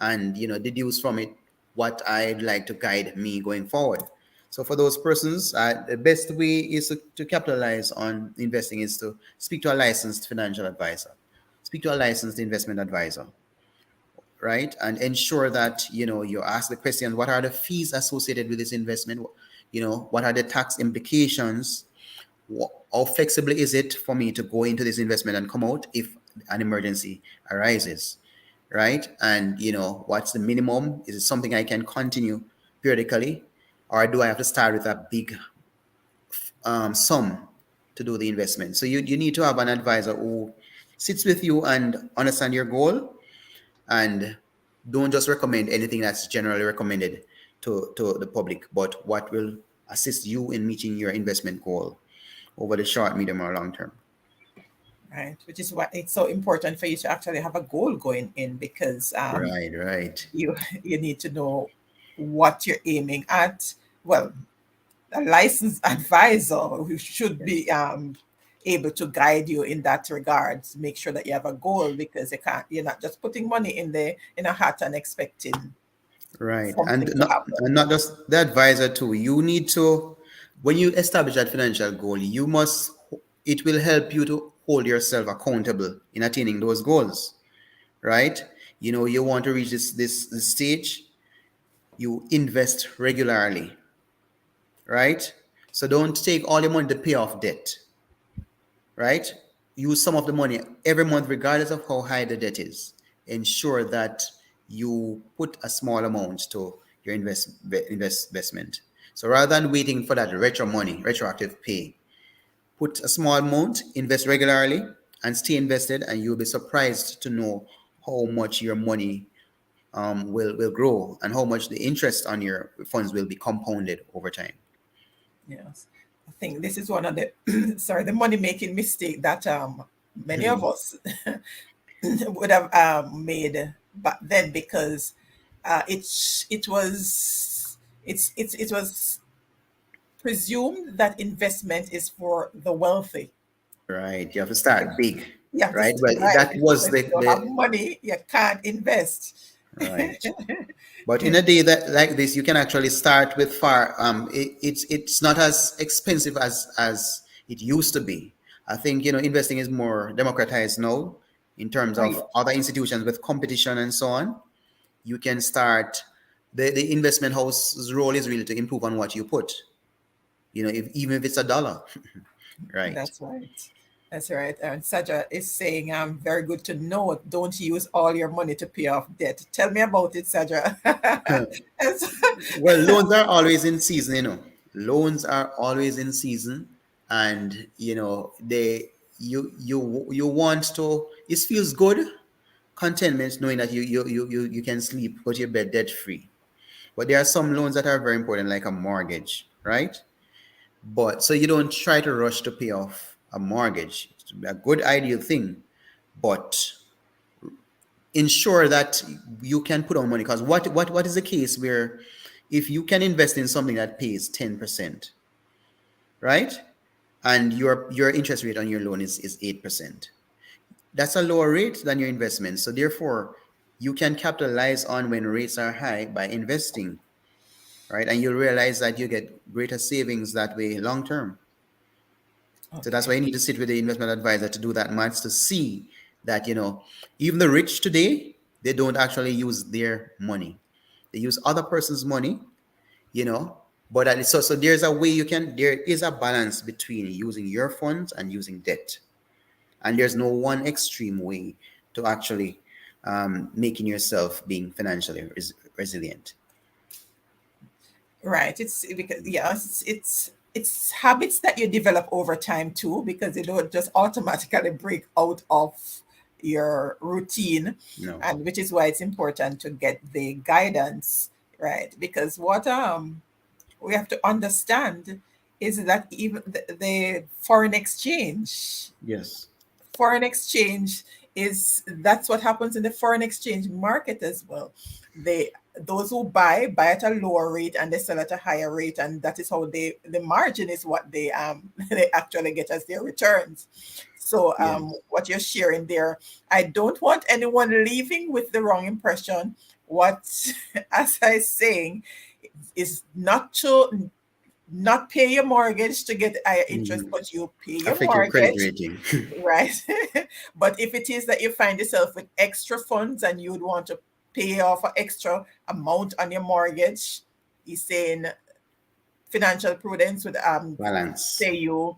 and deduce from it what I'd like to guide me going forward. So for those persons, the best way is to capitalize on investing is to speak to a licensed financial advisor, speak to a licensed investment advisor, right? And ensure that, you ask the question, what are the fees associated with this investment? What are the tax implications? How flexible is it for me to go into this investment and come out if an emergency arises, right? And what's the minimum? Is it something I can continue periodically, or do I have to start with a big sum to do the investment? So you need to have an advisor who sits with you and understand your goal, and don't just recommend anything that's generally recommended to the public, but what will assist you in meeting your investment goal over the short, medium, or long term. Right, which is why it's so important for you to actually have a goal going in, because Right. you need to know what you're aiming at. Well, a licensed advisor who should be able to guide you in that regard, to make sure that you have a goal, because you're not just putting money in a hat and expecting Right. And something to not, happen. and not just the advisor too. You need to, when you establish that financial goal, it will help you to hold yourself accountable in attaining those goals, right? You want to reach this stage, you invest regularly, right? So don't take all your money to pay off debt, right? Use some of the money every month, regardless of how high the debt is. Ensure that you put a small amount to your investment. So rather than waiting for that retroactive pay, put a small amount, invest regularly, and stay invested, and you'll be surprised to know how much your money will grow, and how much the interest on your funds will be compounded over time. Yes, I think this is one of the the money making mistake that many of us would have made back then, because it was presumed that investment is for the wealthy. Right. You have to start big, You have to right? Well, right. that was If you don't have the money, you can't invest. right. But in a day that like this, you can actually start with far. It's not as expensive as it used to be. I think investing is more democratized now in terms Oh, of yeah. other institutions with competition and so on. You can start. The investment house's role is really to improve on what you put. Even if it's $1, right? That's right. That's right. And Saja is saying, very good to know. Don't use all your money to pay off debt. Tell me about it, Saja. Well, loans are always in season, Loans are always in season, and you want to. It feels good, contentment, knowing that you can sleep, go to your bed debt free. But there are some loans that are very important, like a mortgage, right? But so you don't try to rush to pay off a mortgage. It's a good ideal thing, but ensure that you can put on money, because what is the case where if you can invest in something that pays 10%, right, and your interest rate on your loan is 8%, that's a lower rate than your investment. So therefore you can capitalize on when rates are high by investing, right? And you'll realize that you get greater savings that way long term. So that's why Okay. you need to sit with the investment advisor to do that maths, to see that, even the rich today, they don't actually use their money. They use other person's money, you know. But so there's a way there is a balance between using your funds and using debt. And there's no one extreme way to actually making yourself being financially resilient. Right. It's because it's habits that you develop over time too, because you don't just automatically break out of your routine, No. and which is why it's important to get the guidance, right? Because what we have to understand is that even the Yes. foreign exchange that's what happens in the foreign exchange market as well. They Those who buy at a lower rate and they sell at a higher rate, and that is how the margin is what they they actually get as their returns. So Yes. what you're sharing there, I don't want anyone leaving with the wrong impression. what as I saying is not pay your mortgage to get higher interest, Mhm. but you pay your Affect your credit mortgage, rating. right? But if it is that you find yourself with extra funds and you would want to pay off an extra amount on your mortgage, he's saying financial prudence would Balance. say you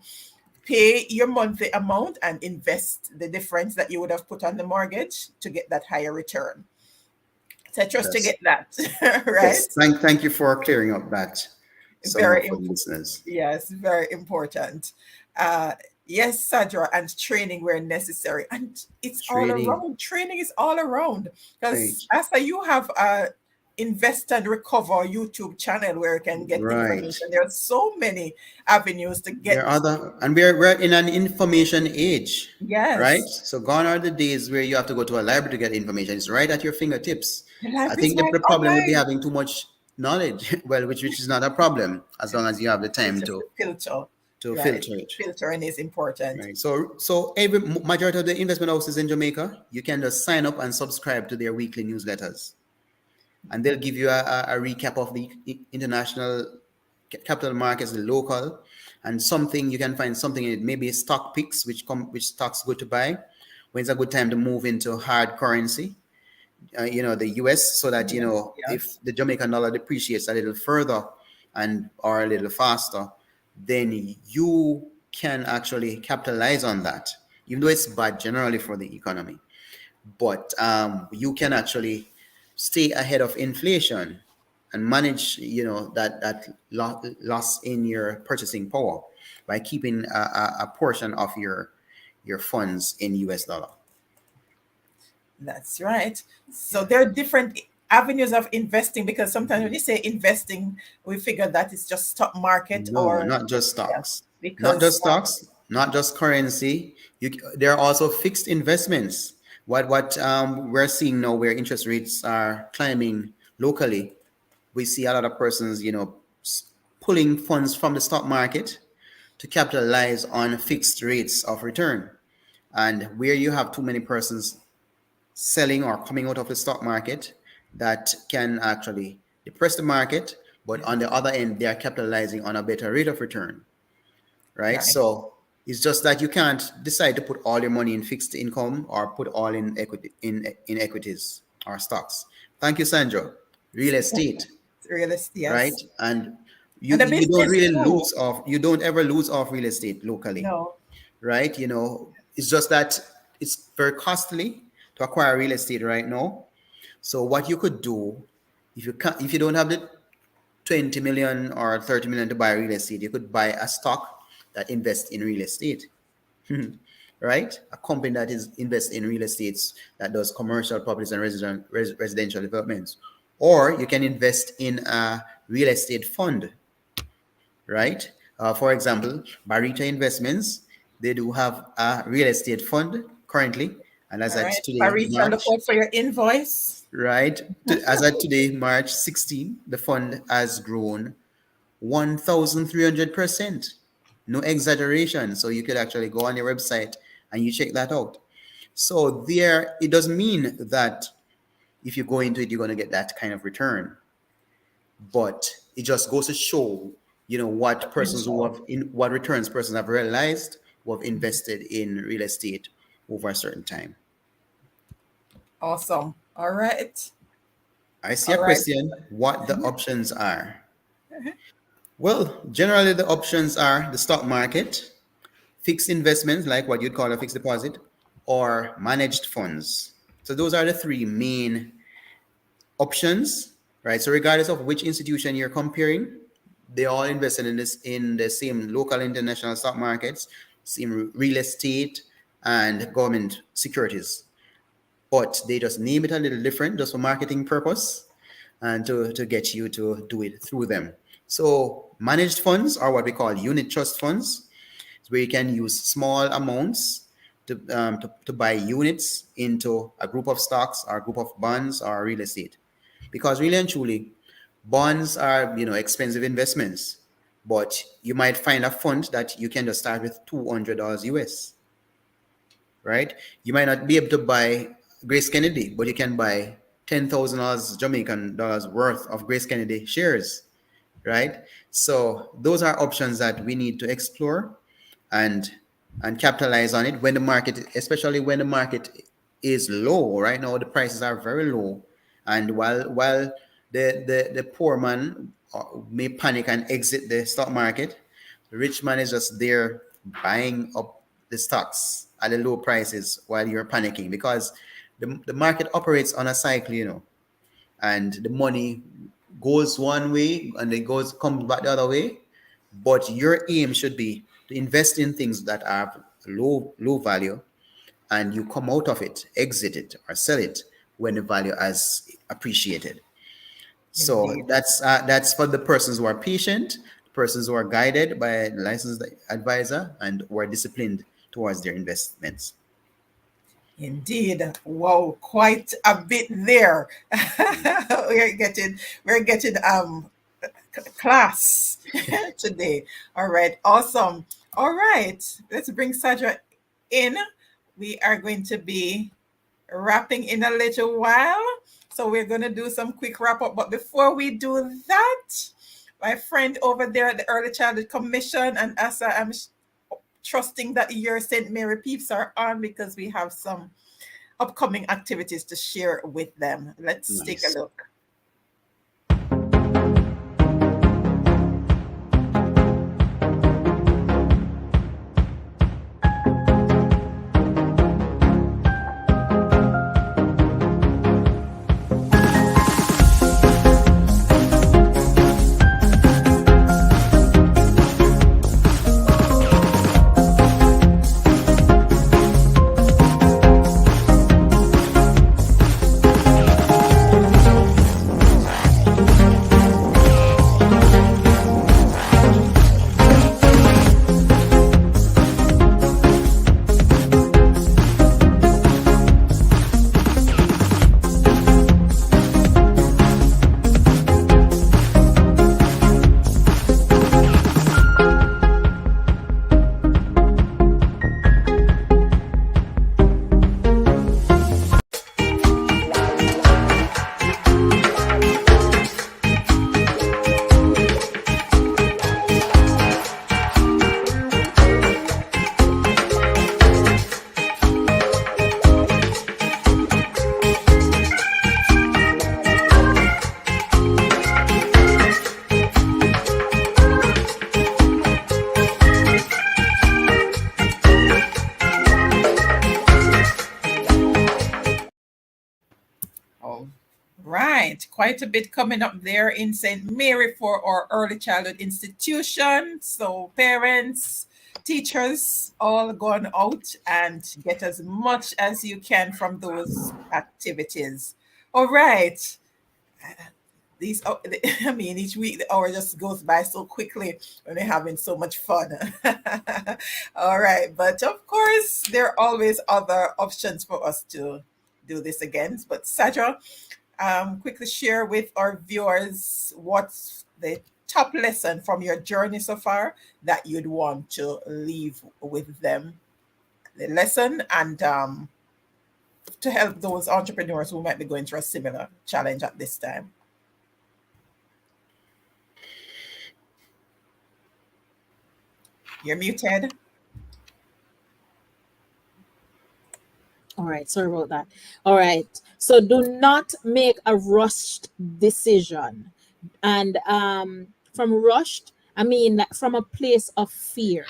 pay your monthly amount and invest the difference that you would have put on the mortgage to get that higher return. So I trust to Yes. get that, Yes. right? Thank you for clearing up that somewhat Very for the important. listeners. Yes, very important. Uh, yes, Sadra, and training where necessary. And it's all Trading. around. Training is all around. Because Right. Asa, you have a Invest and Recover YouTube channel where you can get Right. information. There are so many avenues to There are get. other, and we're in an information age, right? Yes, So gone are the days where you have to go to a library to get information. It's right at your fingertips. the I library is think the, right the problem would be online. having too much knowledge. Well, which is not a problem as long as you have the It's time just a filter, to right? filter it. Filtering is important. Right. So every majority of the investment houses in Jamaica, you can just sign up and subscribe to their weekly newsletters, and they'll give you a recap of the international capital markets, the local, and something you can find something in it. Maybe stock picks, which stocks good to buy, when it's a good time to move into hard currency. The US, so that Yes, if yes. the Jamaican dollar depreciates a little further and or a little faster, then you can actually capitalize on that, even though it's bad generally for the economy. But you can actually stay ahead of inflation and manage, that loss in your purchasing power by keeping a portion of your funds in US dollar. That's right. So there are different avenues of investing because sometimes when you say investing, we figure that it's just stock market No, or not just yeah, stocks. Not because just stocks, not just currency. There are also fixed investments. What we're seeing now, where interest rates are climbing locally, we see a lot of persons, pulling funds from the stock market to capitalize on fixed rates of return. And where you have too many persons selling or coming out of the stock market, that can actually depress the market. But on the other end, they are capitalizing on a better rate of return, right? right. So it's just that you can't decide to put all your money in fixed income or put all in equity in equities or stocks. Thank you, Sandra. Real estate, Realist, right? yes. And you And the you don't business really too. lose off. You don't ever lose off real estate locally, No, right? It's just that it's very costly to acquire real estate right now. So what you could do, if you don't have the 20 million or 30 million to buy real estate, you could buy a stock that invests in real estate, right? A company that is invests in real estates, that does commercial properties and residential developments. Or you can invest in a real estate fund, right? For example, Barita Investments, they do have a real estate fund currently, and as all at right. today, Marita, look March, out for your invoice. right? As at today, March 16, the fund has grown 1,300%. No exaggeration. So you could actually go on your website and you check that out. So there, it doesn't mean that if you go into it, you're going to get that kind of return, but it just goes to show, Potential. what returns persons have realized who have invested in real estate over a certain time. Awesome. All right. I see a All right. question. What the options are? Well, generally the options are the stock market, fixed investments like what you'd call a fixed deposit, or managed funds. So those are the three main options, right? So regardless of which institution you're comparing, they all invested in the same local international stock markets, same real estate and government securities. But they just name it a little different just for marketing purpose and to get you to do it through them. So managed funds are what we call unit trust funds, where you can use small amounts to buy units into a group of stocks or a group of bonds or real estate. Because really and truly, bonds are expensive investments, but you might find a fund that you can just start with $200 US, right? You might not be able to buy Grace Kennedy, but you can buy $10,000 Jamaican dollars worth of Grace Kennedy shares, right? So those are options that we need to explore and capitalize on it when the market, especially when the market is low. Right now, the prices are very low, and while the poor man may panic and exit the stock market, the rich man is just there buying up the stocks at the low prices while you're panicking, because the market operates on a cycle, and the money goes one way and it comes back the other way. But your aim should be to invest in things that are low value, and you come out of it, exit it or sell it when the value has appreciated. So Indeed. that's for the persons who are patient, persons who are guided by a licensed advisor, and who are disciplined towards their investments. Indeed. Wow, quite a bit there. We're getting class today. All right, awesome. All right, let's bring Sadra in. We are going to be wrapping in a little while. So we're going to do some quick wrap up. But before we do that, my friend over there at the Early Childhood Commission and Asa, I'm trusting that your St. Mary peeps are on, because we have some upcoming activities to share with them. Let's take a Nice. look. All right, quite a bit coming up there in St. Mary for our early childhood institution. So, parents, teachers, all gone out and get as much as you can from those activities. All right. These, I mean, each week the hour just goes by so quickly when we're having so much fun. All right, but of course, there are always other options for us to do this again. But Sadra, quickly share with our viewers what's the top lesson from your journey so far that you'd want to leave with them. The lesson, and to help those entrepreneurs who might be going through a similar challenge at this time. You're muted. All right, sorry about that. All right, so do not make a rushed decision. And from rushed, I mean from a place of fear.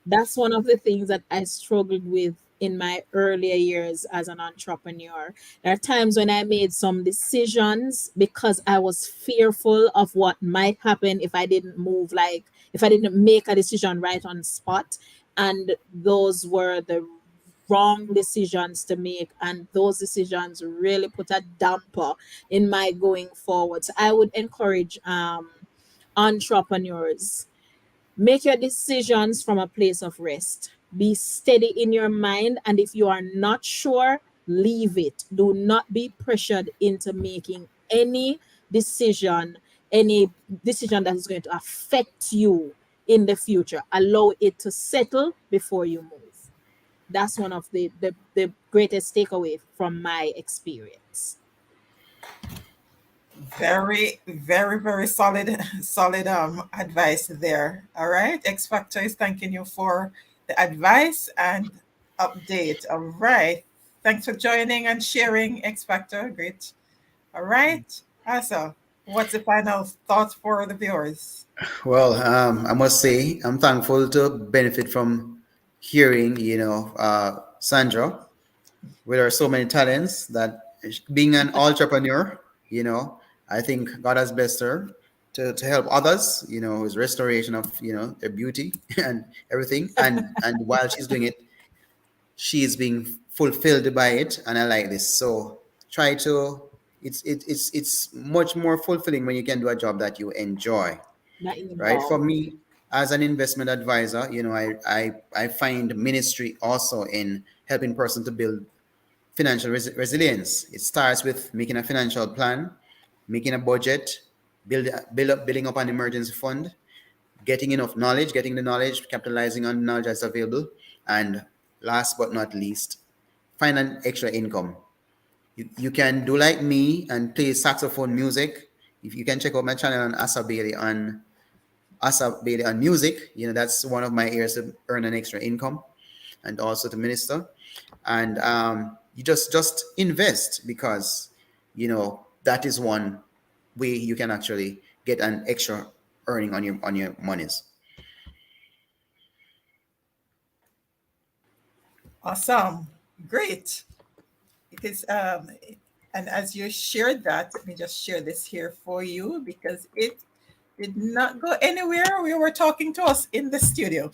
That's one of the things that I struggled with in my earlier years as an entrepreneur. There are times when I made some decisions because I was fearful of what might happen if I didn't move, like if I didn't make a decision right on spot. And those were the wrong decisions to make. And those decisions really put a damper in my going forward. So I would encourage entrepreneurs, make your decisions from a place of rest. Be steady in your mind. And if you are not sure, leave it. Do not be pressured into making decision, any decision that is going to affect you in the future. Allow it to settle before you move. That's one of the greatest takeaway from my experience. Very, very, very solid, solid advice there. All right. X Factor is thanking you for the advice and update. All right. Thanks for joining and sharing, X Factor. Great. All right. Asa, what's the final thought for the viewers? Well, I must say I'm thankful to benefit from hearing, Sandra, with her so many talents that being an entrepreneur, I think God has blessed her to help others, with restoration of, their beauty and everything. And while she's doing it, she is being fulfilled by it, and I like this. So try to. It's much more fulfilling when you can do a job that you enjoy, That you right? For love. me, as an investment advisor, I find ministry also in helping person to build financial resilience. It starts with making a financial plan, making a budget, building up an emergency fund, getting enough knowledge, getting the knowledge, capitalizing on the knowledge that's available, and last but not least, find an extra income. You can do like me and play saxophone music. If you can check out my channel on Asah Bailey on music, that's one of my areas to earn an extra income and also to minister. And you just invest, because that is one way you can actually get an extra earning on your monies. Awesome. Great. Because and as you shared that, let me just share this here for you because it did not go anywhere. We were talking to us in the studio.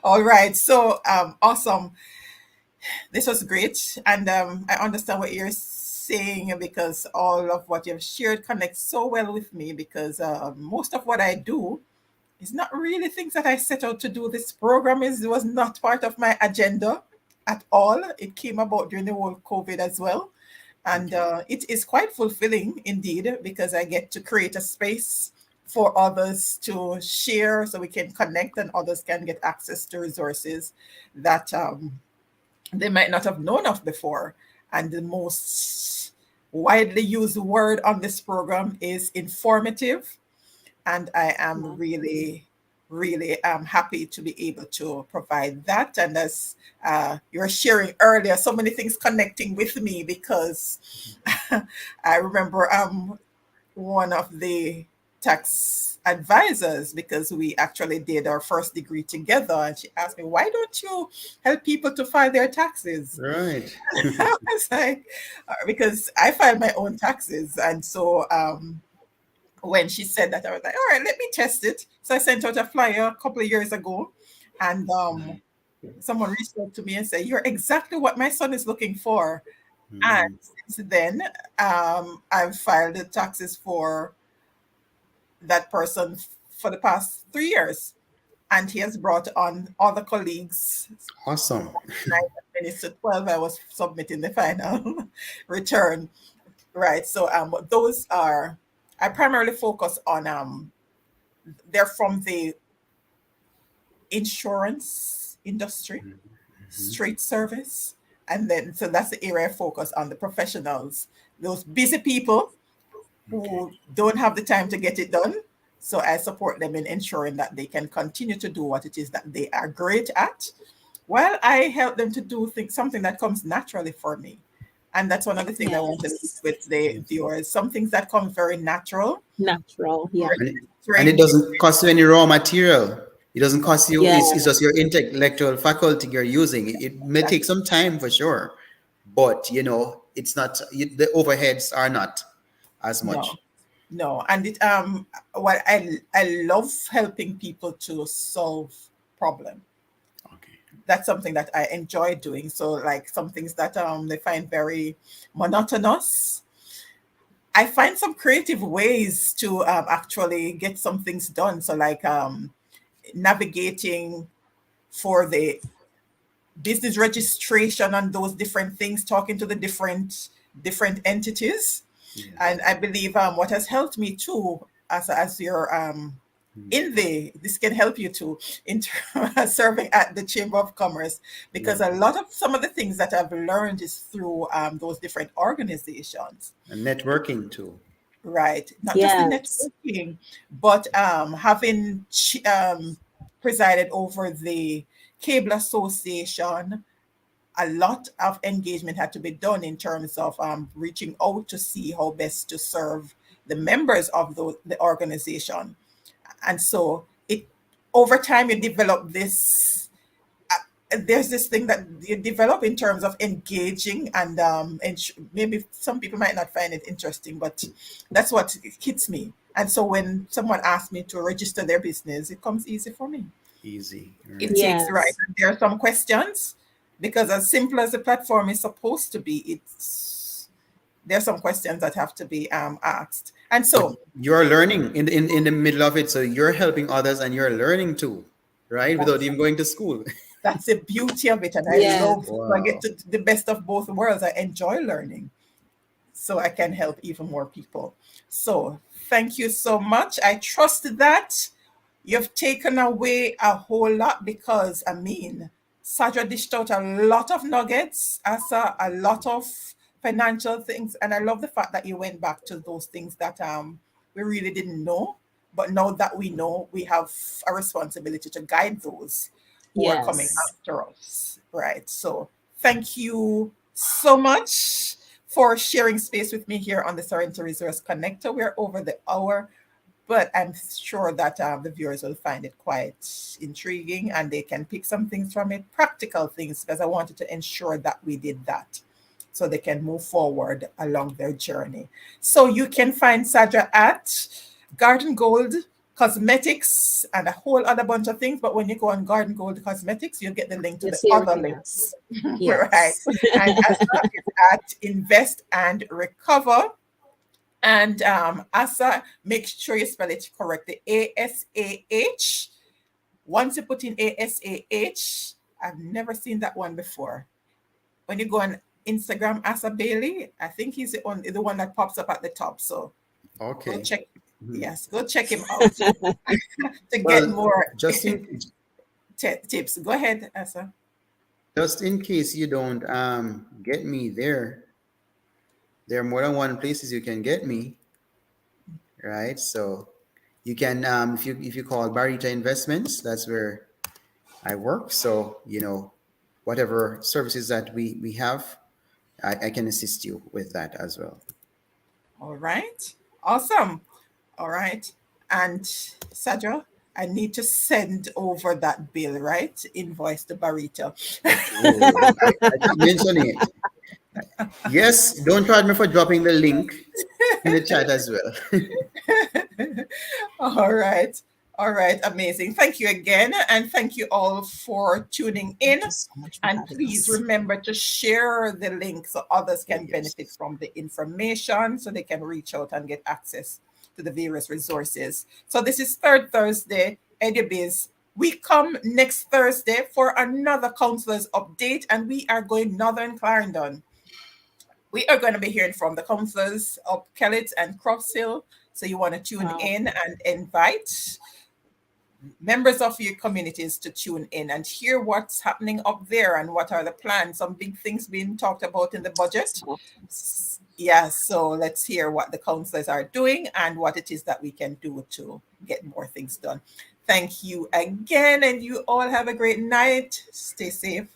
All right. So awesome. This was great. And I understand what you're saying because all of what you've shared connects so well with me because most of what I do is not really things that I set out to do. This program was not part of my agenda at all. It came about during the whole COVID as well. And Okay. it is quite fulfilling indeed because I get to create a space for others to share so we can connect and others can get access to resources that they might not have known of before. And the most widely used word on this program is informative. And I am Yeah. really, really happy to be able to provide that. And as you were sharing earlier, so many things connecting with me because I remember one of the tax advisors because we actually did our first degree together and she asked me why don't you help people to file their taxes. Right. I was like because I file my own taxes and so when she said that, I was like, all right, let me test it. So I sent out a flyer a couple of years ago, and someone reached out to me and said, you're exactly what my son is looking for. And Mm. since then, I've filed the taxes for that person for the past 3 years. And he has brought on other colleagues. Awesome. 9 minutes to 12, I was submitting the final return. Right. So those are, I primarily focus on they're from the insurance industry, street service, and then so that's the area I focus on the professionals, those busy people Okay. who don't have the time to get it done. So I support them in ensuring that they can continue to do what it is that they are great at, while I help them to do things something that comes naturally for me. And that's one of the things I want to leave Yes. with the viewers. Some things that come very natural. Natural. Yeah. And it, and it Strange. doesn't cost you any raw material. It doesn't cost you. Yeah. It's just your intellectual faculty you're using. It may That's take some time for sure, but it's not. The overheads are not as no. much. No, and it what I love helping people to solve problem. Okay. That's something that I enjoy doing. So like some things that they find very monotonous, I find some creative ways to actually get some things done. So like navigating for the business registration and those different things, talking to the different entities. Yes. And I believe what has helped me too, as you're this can help you too in serving at the Chamber of Commerce, because a lot of some of the things that I've learned is through those different organizations. And networking too. Right. Not just the Yes. networking, but having presided over the Cable Association, a lot of engagement had to be done in terms of reaching out to see how best to serve the members of the organization. And so it over time you develop this there's this thing that you develop in terms of engaging, and maybe some people might not find it interesting, but that's what hits me. And so when someone asks me to register their business, it comes easy for me. Easy. It Right. takes right. Yes. There are some questions, because as simple as the platform is supposed to be, there's some questions that have to be asked. And But so you're learning in the middle of it, so you're helping others and you're learning too, right? Without that's even going to school. that's the beauty of it, and I Yes. love. So I get Wow. to the best of both worlds. I enjoy learning, so I can help even more people. So thank you so much. I trust that you've taken away a whole lot, because I mean, Sadra dished out a lot of nuggets, Asa, a lot of financial things, and I love the fact that you went back to those things that we really didn't know, but now that we know, we have a responsibility to guide those who are coming Yes. after us, right? So thank you so much for sharing space with me here on the Sorrento Resource Connector. We're over the hour, but I'm sure that the viewers will find it quite intriguing and they can pick some things from it, practical things, because I wanted to ensure that we did that so they can move forward along their journey. So you can find Sadra at Garden Gold Cosmetics and a whole other bunch of things. But when you go on Garden Gold Cosmetics, you'll get the link to You the see other everything links. else. Right. Yes. And Asa is at Invest and Recover. And Asa, make sure you spell it correctly. ASAH. Once you put in ASAH, I've never seen that one before. When you go on Instagram, Asah Bailey, I think he's the one that pops up at the top. So go Okay. check. Mhm. Yes, go check him out to get Well, more just in tips. Go ahead, Asa. just in case you don't get me there, there are more than one places you can get me, right? So you can if you call Barita Investments, that's where I work. So whatever services that we have, I can assist you with that as well. All right. Awesome. All right. And Sadra, I need to send over that bill, right? Invoice to Barita. Oh, I keep mentioning it. Yes, don't charge me for dropping the link in the chat as well. All right. All right. Amazing. Thank you again. And thank you all for tuning in. Thank you so much for And having please us. remember to share the link so others can benefit Yes. from the information, so they can reach out and get access to the various resources. So this is Third Thursday, EDUBIZ. We come next Thursday for another counselors update, and we are going Northern Clarendon. We are going to be hearing from the counselors of Kellett and Crofts Hill. So you want to tune Wow. in and invite members of your communities to tune in and hear what's happening up there and what are the plans. Some big things being talked about in the budget. Yeah, so let's hear what the councillors are doing and what it is that we can do to get more things done. Thank you again, and you all have a great night. Stay safe.